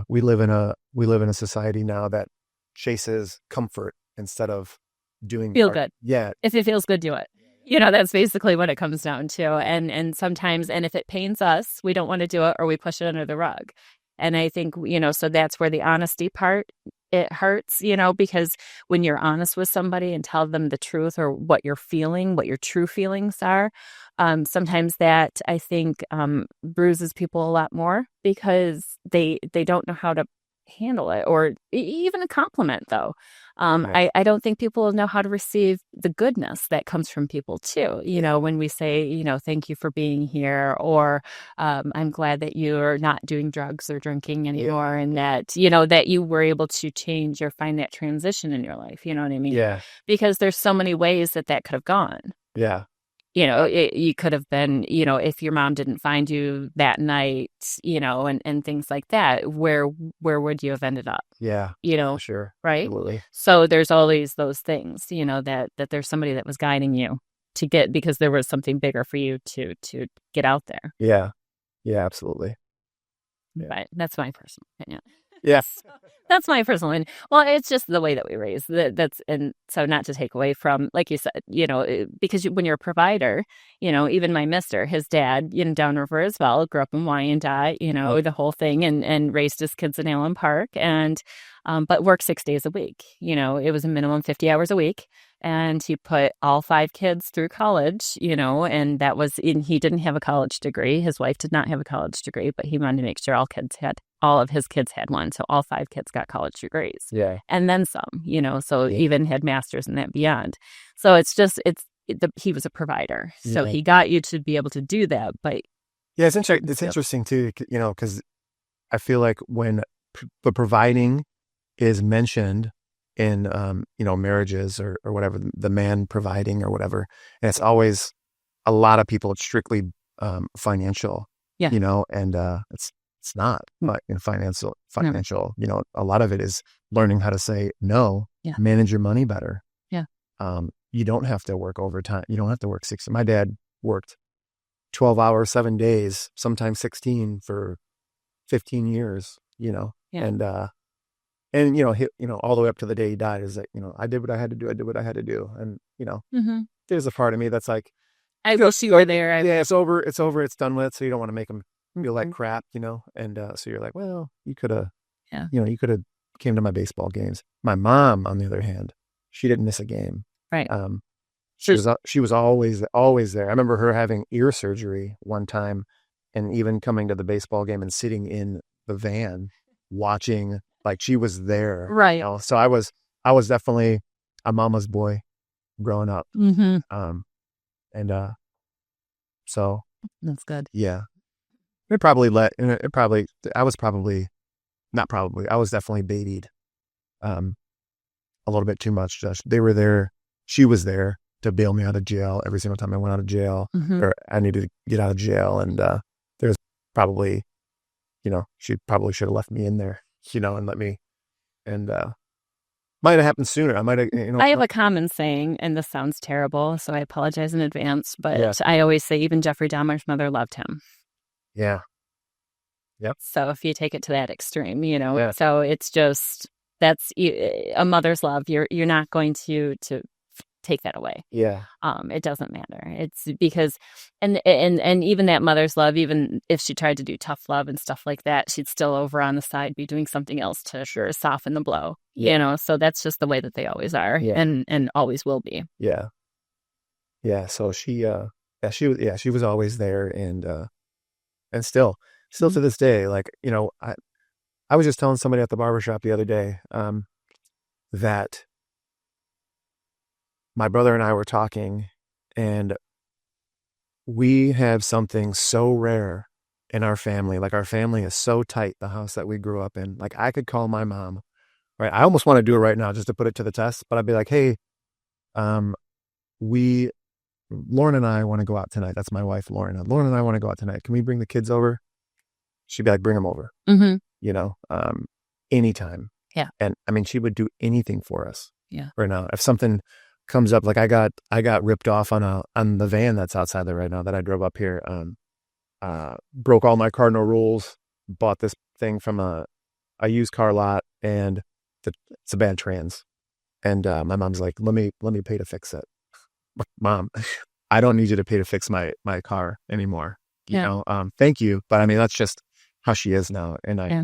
Speaker 2: We live in a society now that chases comfort instead of doing
Speaker 1: feel good.
Speaker 2: Yeah.
Speaker 1: If it feels good, do it. That's basically what it comes down to. And sometimes, and if it pains us, we don't want to do it or we push it under the rug. And I think, so that's where the honesty part, it hurts, because when you're honest with somebody and tell them the truth or what you're feeling, what your true feelings are, sometimes that I think bruises people a lot more because they don't know how to handle it, or even a compliment though.
Speaker 2: Right.
Speaker 1: I don't think people know how to receive the goodness that comes from people too. When we say, thank you for being here, or I'm glad that you're not doing drugs or drinking anymore, and that, that you were able to change or find that transition in your life. You know what I mean?
Speaker 2: Yeah.
Speaker 1: Because there's so many ways that could have gone.
Speaker 2: Yeah.
Speaker 1: You could have been, if your mom didn't find you that night, and things like that, where would you have ended up?
Speaker 2: Yeah. Sure.
Speaker 1: Right.
Speaker 2: Absolutely.
Speaker 1: So there's always those things, that there's somebody that was guiding you to get, because there was something bigger for you to get out there.
Speaker 2: Yeah. Yeah, absolutely. Yeah.
Speaker 1: But that's my personal opinion.
Speaker 2: Yeah.
Speaker 1: That's my personal opinion. Well, it's just the way that we raise. And so not to take away from, like you said, because when you're a provider, even my mister, his dad, downriver as well, grew up in Wyandotte, the whole thing, and raised his kids in Allen Park, and but worked 6 days a week. It was a minimum 50 hours a week. And he put all 5 kids through college, and that was he didn't have a college degree. His wife did not have a college degree, but he wanted to make sure all of his kids had one. So all 5 kids got college degrees.
Speaker 2: Yeah.
Speaker 1: And then some, so even had masters and that beyond. So it's he was a provider, so
Speaker 2: Yeah.
Speaker 1: he got you to be able to do that. But
Speaker 2: Yeah, it's interesting too, because I feel like when the providing is mentioned in, marriages or whatever, the man providing or whatever, and it's always a lot of people, it's strictly financial,
Speaker 1: yeah,
Speaker 2: and it's not, but in
Speaker 1: never,
Speaker 2: financial, a lot of it is learning how to say no,
Speaker 1: yeah,
Speaker 2: manage your money better.
Speaker 1: yeah,
Speaker 2: You don't have to work overtime. You don't have to work 60. My dad worked 12 hours, 7 days, sometimes 16 for 15 years,
Speaker 1: yeah,
Speaker 2: and all the way up to the day he died is that, I did what I had to do. I did what I had to do. And,
Speaker 1: hmm.
Speaker 2: there's a part of me that's like,
Speaker 1: I wish you were there.
Speaker 2: yeah, it's over. It's over. It's done with. So you don't want to make him feel like
Speaker 1: Mm.
Speaker 2: crap, and so you're like, well, you could have,
Speaker 1: Yeah,
Speaker 2: you could have came to my baseball games. My mom, on the other hand, she didn't miss a game.
Speaker 1: right.
Speaker 2: Um,
Speaker 1: So
Speaker 2: she was always there. I remember her having ear surgery one time, and even coming to the baseball game and sitting in the van watching, like she was there.
Speaker 1: right.
Speaker 2: So I was definitely a mama's boy growing up.
Speaker 1: Mm-hmm.
Speaker 2: Um, and so
Speaker 1: That's good.
Speaker 2: yeah, it probably let it probably I was probably not probably I was definitely babied um a little bit too much. They were there. She was there to bail me out of jail every single time I went out of jail,
Speaker 1: Mm-hmm.
Speaker 2: or I needed to get out of jail. And there's probably, she probably should have left me in there, and let me, and might have happened sooner. I might have,
Speaker 1: I have a common saying, and this sounds terrible, so I apologize in advance.
Speaker 2: yeah,
Speaker 1: But I always say, even Jeffrey Dahmer's mother loved him.
Speaker 2: yeah, yep,
Speaker 1: So if you take it to that extreme,
Speaker 2: yeah,
Speaker 1: so it's just that's a mother's love. You're not going to take that away.
Speaker 2: yeah,
Speaker 1: It doesn't matter. It's because, and even that mother's love, even if she tried to do tough love and stuff like that, she'd still over on the side be doing something else to
Speaker 2: sure,
Speaker 1: soften the blow.
Speaker 2: yeah,
Speaker 1: So that's just the way that they always are,
Speaker 2: yeah,
Speaker 1: and always will be.
Speaker 2: yeah, yeah. So she was always there, and still
Speaker 1: Mhm.
Speaker 2: to this day, like, I was just telling somebody at the barbershop the other day, that my brother and I were talking, and we have something so rare in our family. Like, our family is so tight, the house that we grew up in. Like, I could call my mom, right? I almost want to do it right now just to put it to the test, but I'd be like, hey, um, we, Lauren and I want to go out tonight. That's my wife, Lauren. Lauren and I want to go out tonight. Can we bring the kids over? She'd be like, bring them over,
Speaker 1: Mm-hmm.
Speaker 2: you know, um, anytime.
Speaker 1: Yeah.
Speaker 2: And I mean, she would do anything for us
Speaker 1: Yeah.
Speaker 2: right now. If something comes up, like I got ripped off on the van that's outside there right now that I drove up here. Broke all my cardinal rules, bought this thing from a used car lot, and it's a bad trans. And my mom's like, let me pay to fix it. Mom, I don't need you to pay to fix my car anymore.
Speaker 1: Yeah.
Speaker 2: Thank you, but I mean, that's just how she is now. And
Speaker 1: Yeah.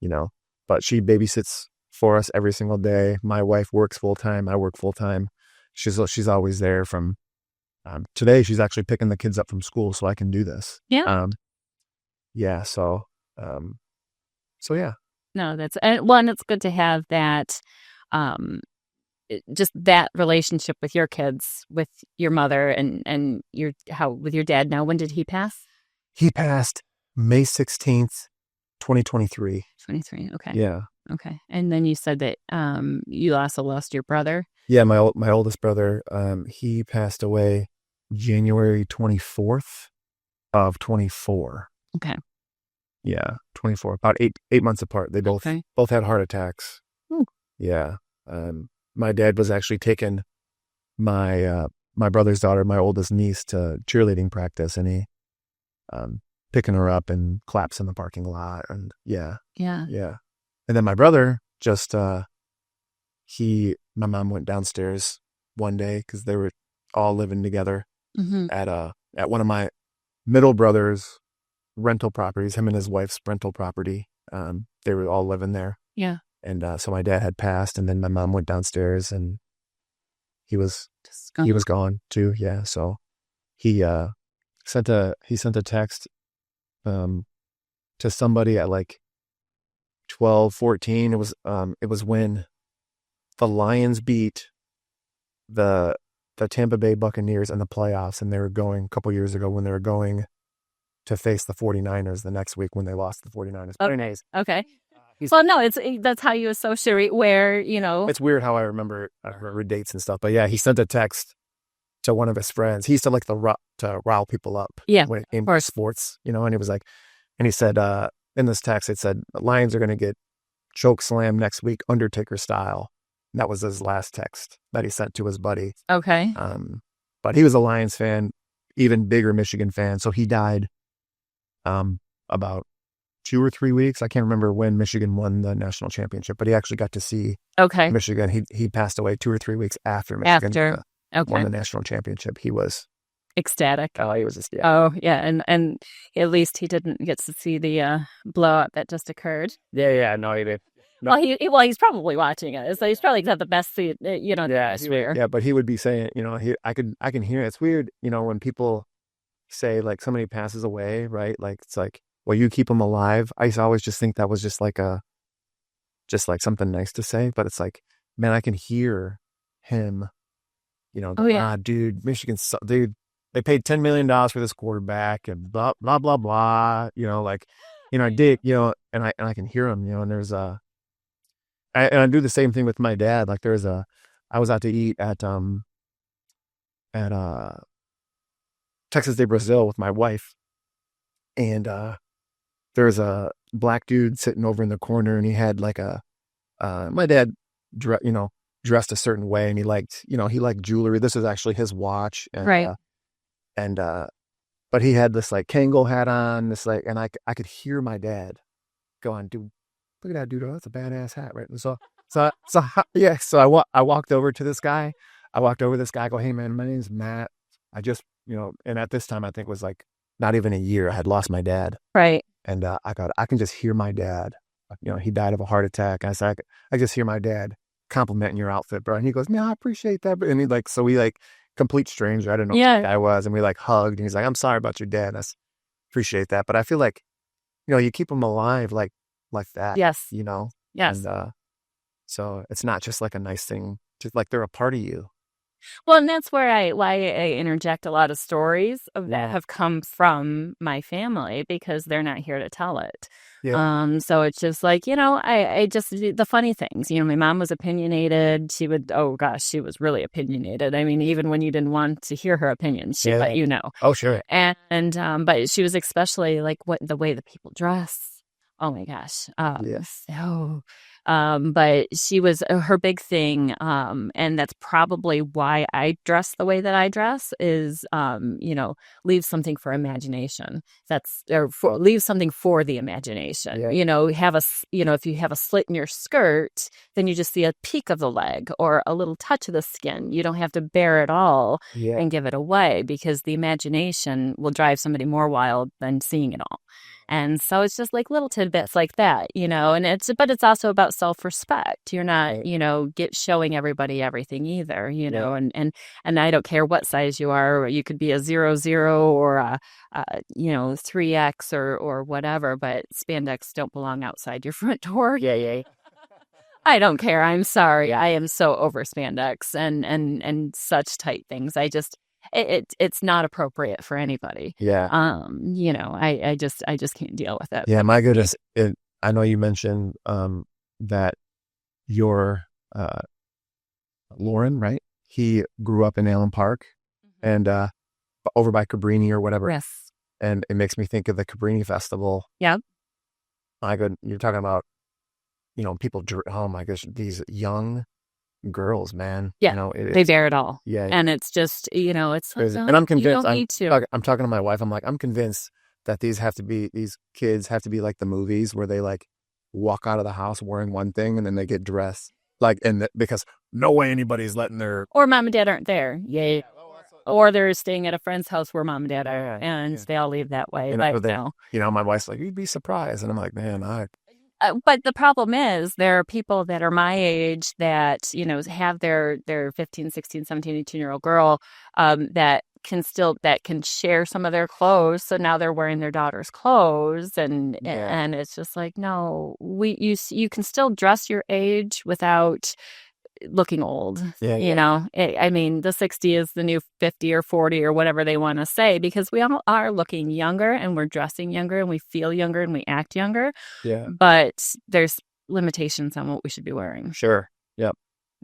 Speaker 2: you know, but she babysits for us every single day. My wife works full time. I work full time. She's always there. From today, she's actually picking the kids up from school so I can do this.
Speaker 1: Yeah.
Speaker 2: Yeah. Um, so yeah,
Speaker 1: No, that's one. It's good to have that. Um, just that relationship with your kids, with your mother, and your how with your dad. Now, when did he pass?
Speaker 2: he passed May 16th, 2023.
Speaker 1: 23. Okay.
Speaker 2: Yeah.
Speaker 1: Okay. And then you said that you also lost your brother.
Speaker 2: Yeah. My oldest brother, he passed away January 24th of 24.
Speaker 1: Okay.
Speaker 2: Yeah. 24, about eight months apart. They
Speaker 1: Okay.
Speaker 2: both had heart attacks.
Speaker 1: Ooh.
Speaker 2: Yeah. My dad was actually taking my brother's daughter, my oldest niece, to cheerleading practice, and he picking her up and claps in the parking lot. And yeah.
Speaker 1: Yeah.
Speaker 2: And then my brother just my mom went downstairs one day because they were all living together
Speaker 1: Mm-hmm.
Speaker 2: at one of my middle brother's rental properties, him and his wife's rental property. They were all living there.
Speaker 1: Yeah.
Speaker 2: And so my dad had passed, and then my mom went downstairs, and he was
Speaker 1: Just gone.
Speaker 2: gone too. Yeah. So he sent a text to somebody at like 12:14. It was when the Lions beat the the Tampa Bay Buccaneers in the playoffs, and they were going a couple years ago when they were going to face the 49ers the next week when they lost the 49ers. But anyways,
Speaker 1: Okay. Well, no, that's how you associate where,
Speaker 2: it's weird how I remember dates and stuff. But yeah, he sent a text to one of his friends. He used to like to rile people up
Speaker 1: Yeah,
Speaker 2: when it
Speaker 1: of
Speaker 2: came to
Speaker 1: course.
Speaker 2: sports, and he was like, and he said, in this text, it said, Lions are going to get choke slam next week, Undertaker style. And that was his last text that he sent to his buddy.
Speaker 1: Okay.
Speaker 2: But he was a Lions fan, even bigger Michigan fan. So he died about 2 or 3 weeks. I can't remember when Michigan won the national championship, but he actually got to see Michigan. He passed away 2 or 3 weeks after Michigan won the national championship. He was
Speaker 1: ecstatic.
Speaker 2: Oh, he was just, yeah.
Speaker 1: Oh, yeah. And at least he didn't get to see the blowout that just occurred.
Speaker 2: Yeah. No, he did. No.
Speaker 1: Well, he's probably watching it, so he's probably got the best seat,
Speaker 2: Yeah, but he would be saying, I can hear it. It's weird, when people say like somebody passes away, right? Like it's like, well, you keep them alive. I used to always just think that was just like something nice to say, but it's like, man, I can hear him, dude, Michigan's, dude, they paid $10 million for this quarterback and blah, blah, blah, blah, I dig, and I can hear him, and there's and I do the same thing with my dad. Like I was out to eat at Texas de Brazil with my wife, and there's a black dude sitting over in the corner, and he had like my dad dressed a certain way, and he liked jewelry. This is actually his watch, and,
Speaker 1: right.
Speaker 2: But he had this like Kangol hat on, and I could hear my dad going, dude, look at that dude. Oh, that's a badass hat, right? And so I walked over to this guy. I go, hey man, my name's Matt. I just, and at this time I think it was like not even a year. I had lost my dad.
Speaker 1: Right.
Speaker 2: And I can just hear my dad. He died of a heart attack. I said, I just hear my dad complimenting your outfit, bro. And he goes, man, I appreciate that. And we complete stranger. I didn't know who the guy was. And we hugged. And he's like, I'm sorry about your dad. I appreciate that. But I feel like, you keep them alive like that.
Speaker 1: Yes.
Speaker 2: Yes. And so it's not just like a nice thing. Just like they're a part of you.
Speaker 1: Well, and that's why I interject a lot of stories that have come from my family because they're not here to tell it. Yeah. So it's just like, I just, the funny things, my mom was opinionated. She was really opinionated. I mean, even when you didn't want to hear her opinion, she let you know.
Speaker 2: Oh, sure.
Speaker 1: And but she was especially like the way that people dress. Oh my gosh. But she was her big thing. And that's probably why I dress the way that I dress is, leave something for imagination. Leave something for the imagination. Yeah. If you have a slit in your skirt, then you just see a peek of the leg or a little touch of the skin. You don't have to bare it all and give it away because the imagination will drive somebody more wild than seeing it all. And so it's just like little tidbits like that, and but it's also about self-respect. You're not, showing everybody everything either, and I don't care what size you are. You could be a 00 or a 3X or whatever, but spandex don't belong outside your front door.
Speaker 2: Yeah.
Speaker 1: I don't care. I'm sorry. I am so over spandex and such tight things. It's not appropriate for anybody.
Speaker 2: Yeah.
Speaker 1: I just can't deal with it.
Speaker 2: Yeah, my goodness. I know you mentioned that your Lauren, right? He grew up in Allen Park and over by Cabrini or whatever.
Speaker 1: Yes.
Speaker 2: And it makes me think of the Cabrini Festival.
Speaker 1: Yeah.
Speaker 2: You're talking about, people, oh my gosh, these young girls, man.
Speaker 1: Yeah, they bear it all.
Speaker 2: Yeah,
Speaker 1: and it's just it's like,
Speaker 2: and I'm convinced.
Speaker 1: I'm
Speaker 2: talking to my wife. I'm like, I'm convinced that these kids have to be like the movies where they like walk out of the house wearing one thing and then they get dressed because no way anybody's letting their
Speaker 1: or mom and dad aren't there. Yeah. Or they're staying at a friend's house where mom and dad are, and they all leave that way.
Speaker 2: My wife's like, you'd be surprised, and I'm like, man,
Speaker 1: but the problem is there are people that are my age that, have their 15, 16, 17, 18-year-old girl that can share some of their clothes. So now they're wearing their daughter's clothes and it's just like, no, you can still dress your age without looking old.
Speaker 2: Yeah,
Speaker 1: You
Speaker 2: yeah,
Speaker 1: know, I mean, the 60 is the new 50 or 40 or whatever they want to say because we all are looking younger and we're dressing younger and we feel younger and we act younger.
Speaker 2: yeah.
Speaker 1: But there's limitations on what we should be wearing,
Speaker 2: Sure. Yep.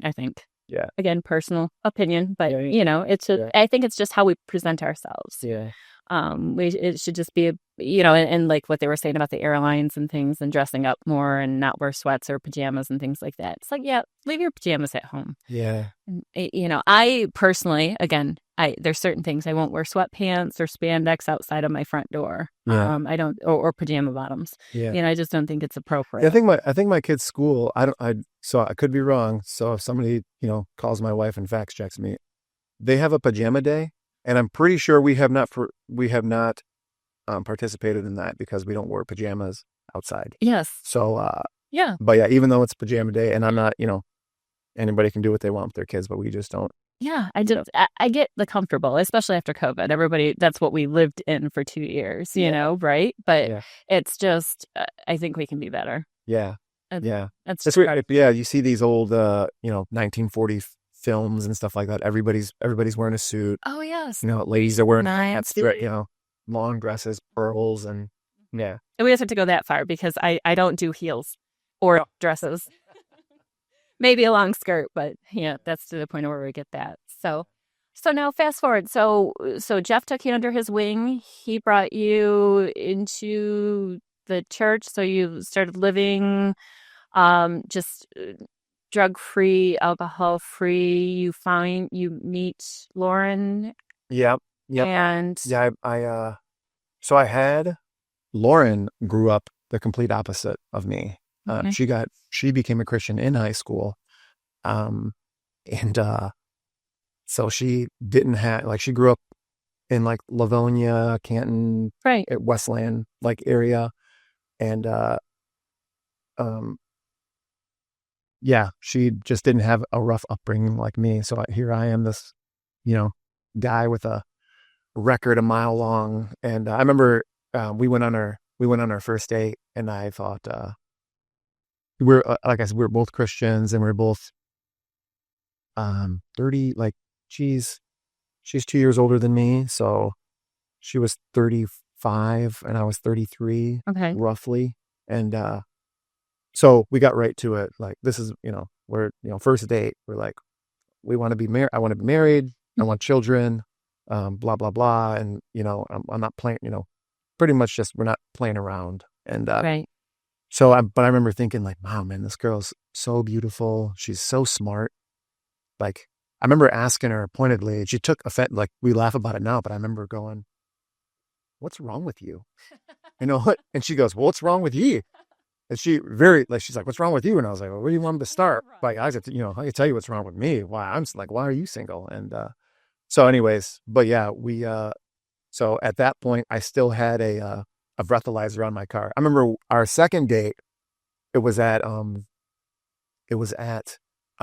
Speaker 1: I think.
Speaker 2: Yeah.
Speaker 1: Again, personal opinion, but
Speaker 2: Yeah.
Speaker 1: you know, it's just,
Speaker 2: Yeah.
Speaker 1: I think it's just how we present ourselves.
Speaker 2: Yeah.
Speaker 1: It should just be, you know, and like what they were saying about the airlines and things and dressing up more and not wear sweats or pajamas and things like that. It's like, yeah, leave your pajamas at home.
Speaker 2: Yeah.
Speaker 1: And, you know, I personally, again, there's certain things I won't wear sweatpants or spandex outside of my front door.
Speaker 2: Yeah.
Speaker 1: I don't, or pajama bottoms.
Speaker 2: Yeah.
Speaker 1: You know, I just don't think it's
Speaker 2: Yeah,
Speaker 1: appropriate.
Speaker 2: I think my kid's school, so I could be wrong. So if somebody, calls my wife and fact checks me, they have a pajama day, and I'm pretty sure we have not participated in that because we don't wear pajamas outside.
Speaker 1: Yes.
Speaker 2: So,
Speaker 1: Yeah.
Speaker 2: but yeah, even though it's pajama day, and I'm not, anybody can do what they want with their kids, but we just don't.
Speaker 1: Yeah, I get the comfortable, especially after COVID. Everybody, that's what we lived in for 2 years, you know, right? But
Speaker 2: Yeah.
Speaker 1: it's just, I think we can be better.
Speaker 2: Yeah.
Speaker 1: That's,
Speaker 2: Yeah.
Speaker 1: that's
Speaker 2: That's weird. Yeah. You see these old, 1940 films and stuff like that. Everybody's wearing a suit.
Speaker 1: Oh, yes.
Speaker 2: Ladies are wearing
Speaker 1: Nice.
Speaker 2: hats, long dresses, pearls, and yeah.
Speaker 1: And we don't have to go that far because I don't do heels or dresses. Maybe a long skirt, but yeah, that's to the point where we get that. So now fast forward. So Jeff took you under his wing. He brought you into the church. So you started living just drug free, alcohol free. You meet Lauren.
Speaker 2: Yep. Yep.
Speaker 1: And
Speaker 2: yeah, so I had Lauren grew up the complete opposite of me.
Speaker 1: Okay.
Speaker 2: She became a Christian in high school. And so she didn't have, she grew up in Livonia, Canton,
Speaker 1: right.
Speaker 2: at Westland, area. And, yeah, she just didn't have a rough upbringing like me. So here I am, this, guy with a record a mile long. And I remember, we went on our first date, and I thought, we're like I said, we're both Christians, and we're both 30. She's 2 years older than me, so she was 35 and I was 33.
Speaker 1: Okay.
Speaker 2: Roughly. And so we got right to it. This is, we're, first date, we're like, we want to be married. I want to be married. I want children, blah blah blah. And I'm not playing, pretty much just, we're not playing around. And
Speaker 1: right.
Speaker 2: So but I remember thinking wow, man, this girl's so beautiful. She's so smart. I remember asking her pointedly, she took offense, we laugh about it now, but I remember going, what's wrong with you? What? And she goes, well, what's wrong with you? And she's like, what's wrong with you? And I was like, well, where do you want me to start? I can tell you what's wrong with me. Why? I'm just why are you single? And, so anyways, but yeah, so at that point I still had a breathalyzer on my car. I remember our second date, it was at a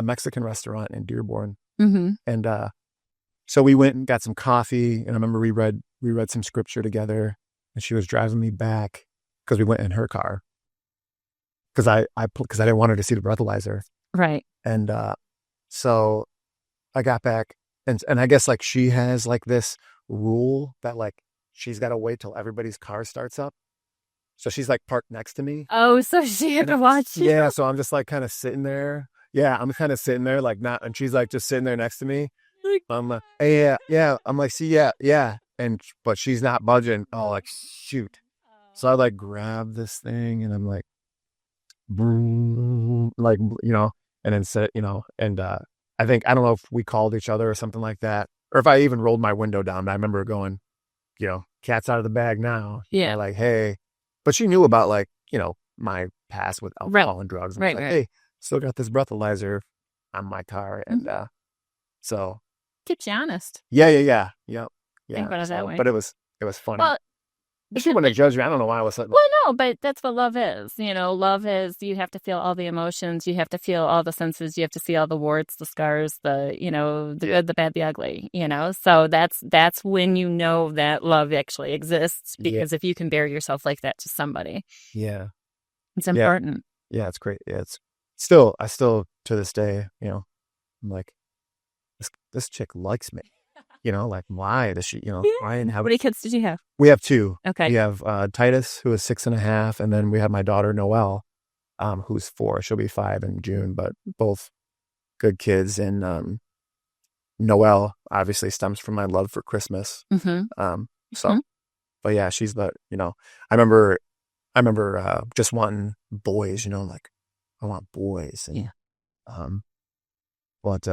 Speaker 2: Mexican restaurant in Dearborn.
Speaker 1: Mm-hmm.
Speaker 2: And so we went and got some coffee, and I remember we read some scripture together, and she was driving me back because we went in her car because I didn't want her to see the breathalyzer.
Speaker 1: Right.
Speaker 2: And so I got back, and I guess she has this rule that she's got to wait till everybody's car starts up. So she's parked next to me.
Speaker 1: Oh, so she had to watch you.
Speaker 2: Yeah, so I'm just kind of sitting there. Yeah, I'm kind of sitting there not, and she's just sitting there next to me. I'm like, hey, yeah. I'm like, see, yeah. But she's not budging. Oh, shoot. So I grab this thing, and I'm boom, and then sit, and I don't know if we called each other or something like that, or if I even rolled my window down. But I remember going, cat's out of the bag now.
Speaker 1: Yeah.
Speaker 2: Hey, but she knew about my past with alcohol and drugs. And
Speaker 1: right.
Speaker 2: Hey, still got this breathalyzer on my car. And so
Speaker 1: keeps you honest.
Speaker 2: Yeah.
Speaker 1: Think about it that way.
Speaker 2: But it was funny.
Speaker 1: Well,
Speaker 2: she wouldn't have judged me. I don't know why I was
Speaker 1: well, no, but that's what love is. Love is, you have to feel all the emotions, you have to feel all the senses, you have to see all the warts, the scars, the the bad, the ugly. So that's when that love actually exists, because if you can bear yourself like that to somebody, it's important.
Speaker 2: Yeah, it's great. Yeah, I still to this day, I'm like, this chick likes me. Like, why does she,
Speaker 1: Yeah.
Speaker 2: why didn't
Speaker 1: How
Speaker 2: have,
Speaker 1: many kids did you have?
Speaker 2: we have two.
Speaker 1: Okay.
Speaker 2: We have Titus, who is 6.5, and then we have my daughter Noelle, who's 4. She'll be 5 in June, but both good kids. And Noelle obviously stems from my love for Christmas.
Speaker 1: Mm-hmm.
Speaker 2: So, but yeah, she's I remember just wanting boys, like I want boys. And
Speaker 1: Yeah.
Speaker 2: but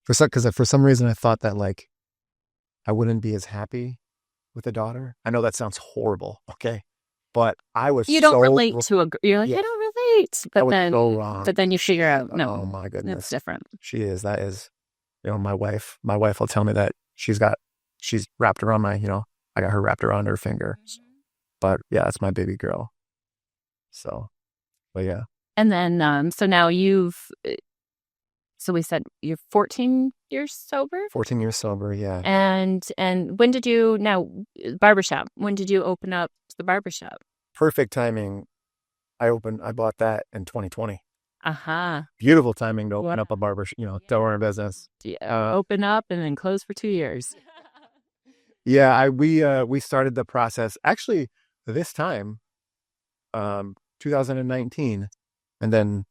Speaker 2: for some reason I thought that like I wouldn't be as happy with a daughter. I know that sounds horrible, okay, but I was
Speaker 1: You don't
Speaker 2: so
Speaker 1: relate to you're like,
Speaker 2: yeah,
Speaker 1: I don't relate.
Speaker 2: I was so wrong.
Speaker 1: But then you figure out,
Speaker 2: Oh
Speaker 1: no,
Speaker 2: my
Speaker 1: it's
Speaker 2: goodness,
Speaker 1: different.
Speaker 2: that is, my wife will tell me that she's wrapped around my, I got her wrapped around her finger. But yeah, that's my baby girl. So, but yeah.
Speaker 1: And then, so now so we said you're 14 years sober?
Speaker 2: 14 years sober, yeah.
Speaker 1: And when did you, now, barbershop, when did you open up the barbershop?
Speaker 2: Perfect timing. I bought that in 2020.
Speaker 1: Uh-huh.
Speaker 2: Beautiful timing to open up a barbershop, to run a business.
Speaker 1: Yeah, open up and then close for 2 years.
Speaker 2: Yeah, we started the process actually this time, 2019, and then,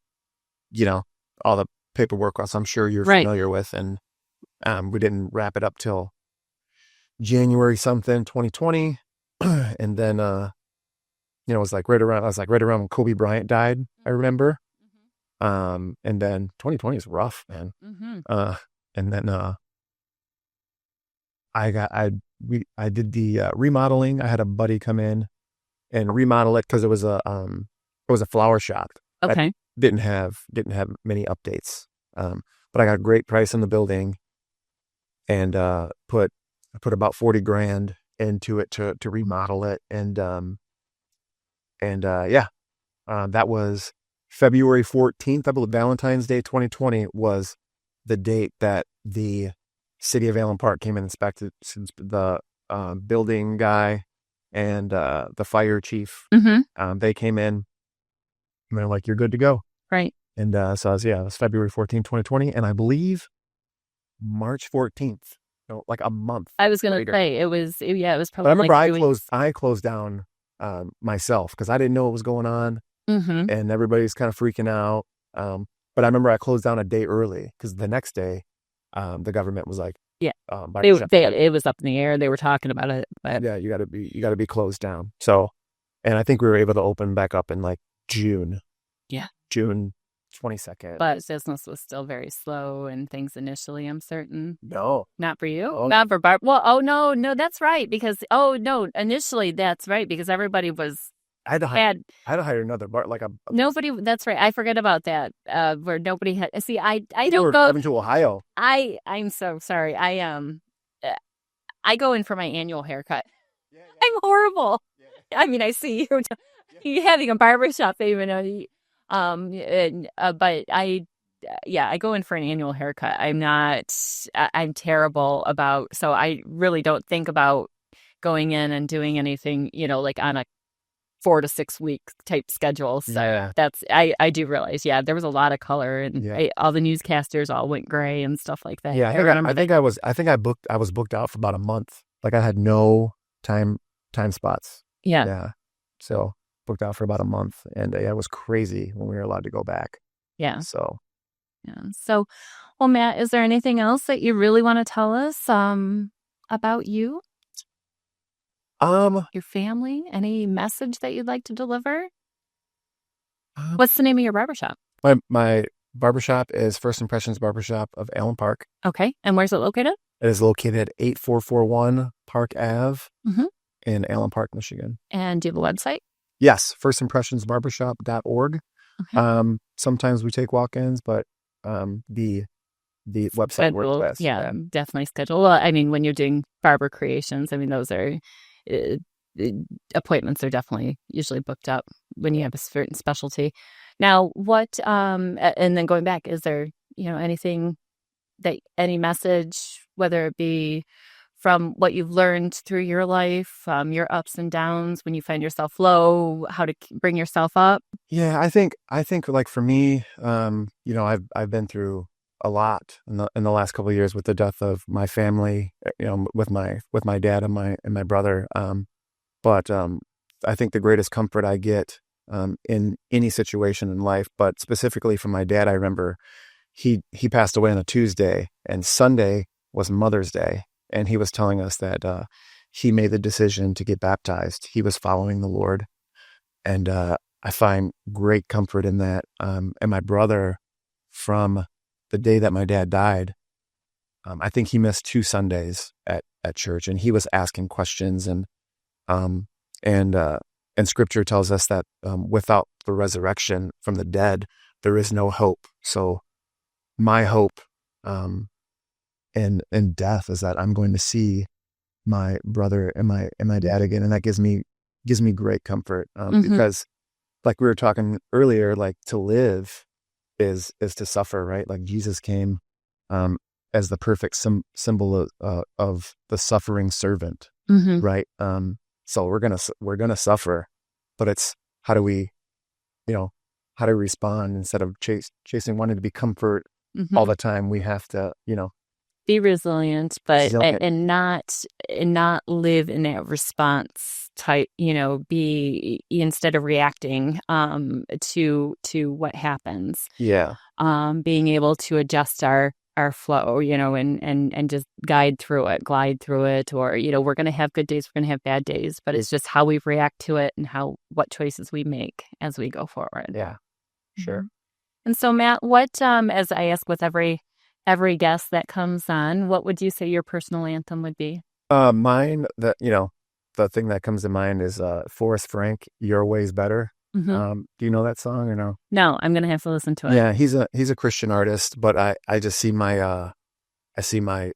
Speaker 2: all the paperwork, as I'm sure you're familiar with, and we didn't wrap it up till January something 2020, and then it was like right around when Kobe Bryant died. I remember, and then 2020 is rough, man. And then I did the remodeling. I had a buddy come in and remodel it because it was a flower shop.
Speaker 1: Okay.
Speaker 2: Didn't have many updates. But I got a great price in the building, and put about 40 grand into it to remodel it. And that was February 14th. I believe Valentine's Day 2020 was the date that the city of Allen Park came and inspected, since the building guy and the fire chief, they came in and they're like, you're good to go.
Speaker 1: Right.
Speaker 2: And so it was February 14th, 2020. And I believe March 14th, like a month.
Speaker 1: I was going to say it was probably.
Speaker 2: But I remember I closed down myself because I didn't know what was going on, and everybody's kind of freaking out. But I remember I closed down a day early because the next day, the government was like,
Speaker 1: it was up in the air. They were talking about it. But
Speaker 2: yeah, you got to be closed down. So, and I think we were able to open back up in like June.
Speaker 1: Yeah.
Speaker 2: June 22nd.
Speaker 1: But business was still very slow and things initially, I'm certain.
Speaker 2: No.
Speaker 1: Not for you?
Speaker 2: Oh.
Speaker 1: Not for Barb. Well, no, that's right. Because, initially that's right. Because everybody was.
Speaker 2: I had to hire another bar,
Speaker 1: nobody. That's right. I forget about that. Where nobody had. See, I don't
Speaker 2: go. Driving to Ohio.
Speaker 1: I'm so sorry. I go in for my annual haircut. Yeah. I'm horrible. Yeah. I mean, I see you having a barbershop, even but I go in for an annual haircut. I'm terrible about, so I really don't think about going in and doing anything, like on a 4 to 6 week type schedule. So I do realize, there was a lot of color, and all the newscasters all went gray and stuff like that.
Speaker 2: Yeah. I was booked out for about a month. Like I had no time spots.
Speaker 1: Yeah.
Speaker 2: Yeah. So booked out for about a month, and it was crazy when we were allowed to go back.
Speaker 1: Yeah.
Speaker 2: So,
Speaker 1: So, well, Matt, is there anything else that you really want to tell us about you? Your family? Any message that you'd like to deliver? What's the name of your barbershop?
Speaker 2: My barbershop is First Impressions Barbershop of Allen Park.
Speaker 1: Okay. And where's it located?
Speaker 2: It is located at 8441 Park Ave in Allen Park, Michigan.
Speaker 1: And do you have a website?
Speaker 2: Yes, firstimpressionsbarbershop.org. Okay. Sometimes we take walk-ins, but the website works best.
Speaker 1: Yeah, definitely schedule. Well, I mean, when you're doing barber creations, I mean, those are appointments are definitely usually booked up when you have a certain specialty. Now, what and then going back, is there anything any message, whether it be from what you've learned through your life, your ups and downs, when you find yourself low, how to bring yourself up?
Speaker 2: Yeah, I think like for me, I've been through a lot in the last couple of years with the death of my family, with my dad and my brother. But I think the greatest comfort I get in any situation in life, but specifically from my dad, I remember he passed away on a Tuesday, and Sunday was Mother's Day, and he was telling us that he made the decision to get baptized. He was following the Lord, and I find great comfort in that. And my brother, from the day that my dad died, I think he missed 2 Sundays at church, and he was asking questions, um, and Scripture tells us that without the resurrection from the dead, there is no hope. So my hope in death is that I'm going to see my brother and my dad again, and that gives me great comfort because, like we were talking earlier, like to live is to suffer, right? Like Jesus came as the perfect symbol of the suffering servant, right? So we're gonna suffer, but it's how do we respond instead of chasing wanting to be comfort all the time. We have to
Speaker 1: be resilient, but
Speaker 2: resilient.
Speaker 1: and not live in that response type. Be instead of reacting to what happens.
Speaker 2: Yeah.
Speaker 1: Being able to adjust our flow, and just glide through it, or we're going to have good days, we're going to have bad days, but it's just how we react to it and what choices we make as we go forward.
Speaker 2: Yeah, sure.
Speaker 1: And so, Matt, what as I ask with every guest that comes on, what would you say your personal anthem would be?
Speaker 2: Mine, the thing that comes to mind is Forrest Frank, "Your Way's Better." Do you know that song or no?
Speaker 1: No, I'm gonna have to listen to it.
Speaker 2: Yeah, he's a Christian artist, but I just see my my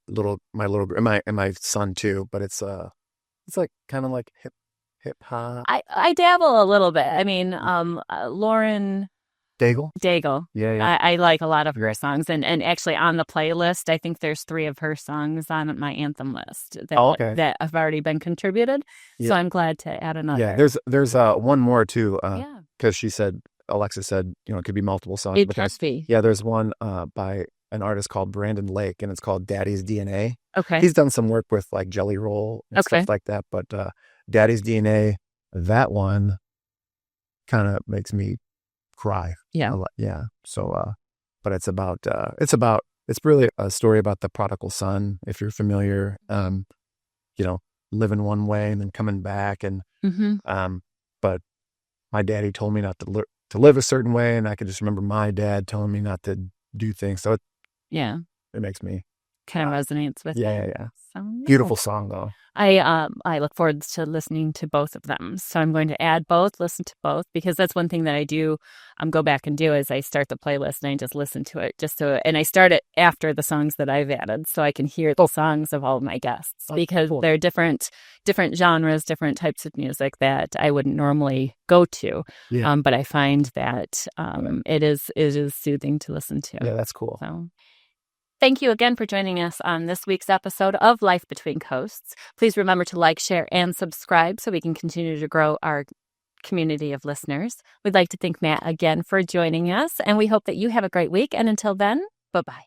Speaker 2: son too, but it's like kind of like hip hop.
Speaker 1: I dabble a little bit. I mean, Lauren
Speaker 2: Daigle. Yeah.
Speaker 1: I like a lot of her songs, and actually on the playlist, I think there's 3 of her songs on my anthem list that have already been contributed.
Speaker 2: Yeah.
Speaker 1: So I'm glad to add another.
Speaker 2: Yeah, there's one more too.
Speaker 1: Yeah,
Speaker 2: because Alexa said it could be multiple songs.
Speaker 1: it can be.
Speaker 2: Yeah, there's one by an artist called Brandon Lake, and it's called Daddy's DNA.
Speaker 1: Okay,
Speaker 2: he's done some work with like Jelly Roll and stuff like that, but Daddy's DNA, that one kind of makes me cry.
Speaker 1: Yeah.
Speaker 2: Yeah. So, but it's really a story about the prodigal son, if you're familiar, living one way and then coming back. And, but my daddy told me not to live a certain way. And I could just remember my dad telling me not to do things. So it makes me
Speaker 1: kind of resonates with
Speaker 2: Yeah.
Speaker 1: So
Speaker 2: beautiful song though.
Speaker 1: I look forward to listening to both of them. So I'm going to add both, listen to both, because that's one thing that I do go back and do is I start the playlist and I just listen to it and I start it after the songs that I've added so I can hear the songs of all of my guests because they're different genres, different types of music that I wouldn't normally go to.
Speaker 2: Yeah.
Speaker 1: But I find that it is soothing to listen to.
Speaker 2: Yeah, that's cool.
Speaker 1: So thank you again for joining us on this week's episode of Life Between Coasts. Please remember to like, share, and subscribe so we can continue to grow our community of listeners. We'd like to thank Matt again for joining us, and we hope that you have a great week. And until then, bye-bye.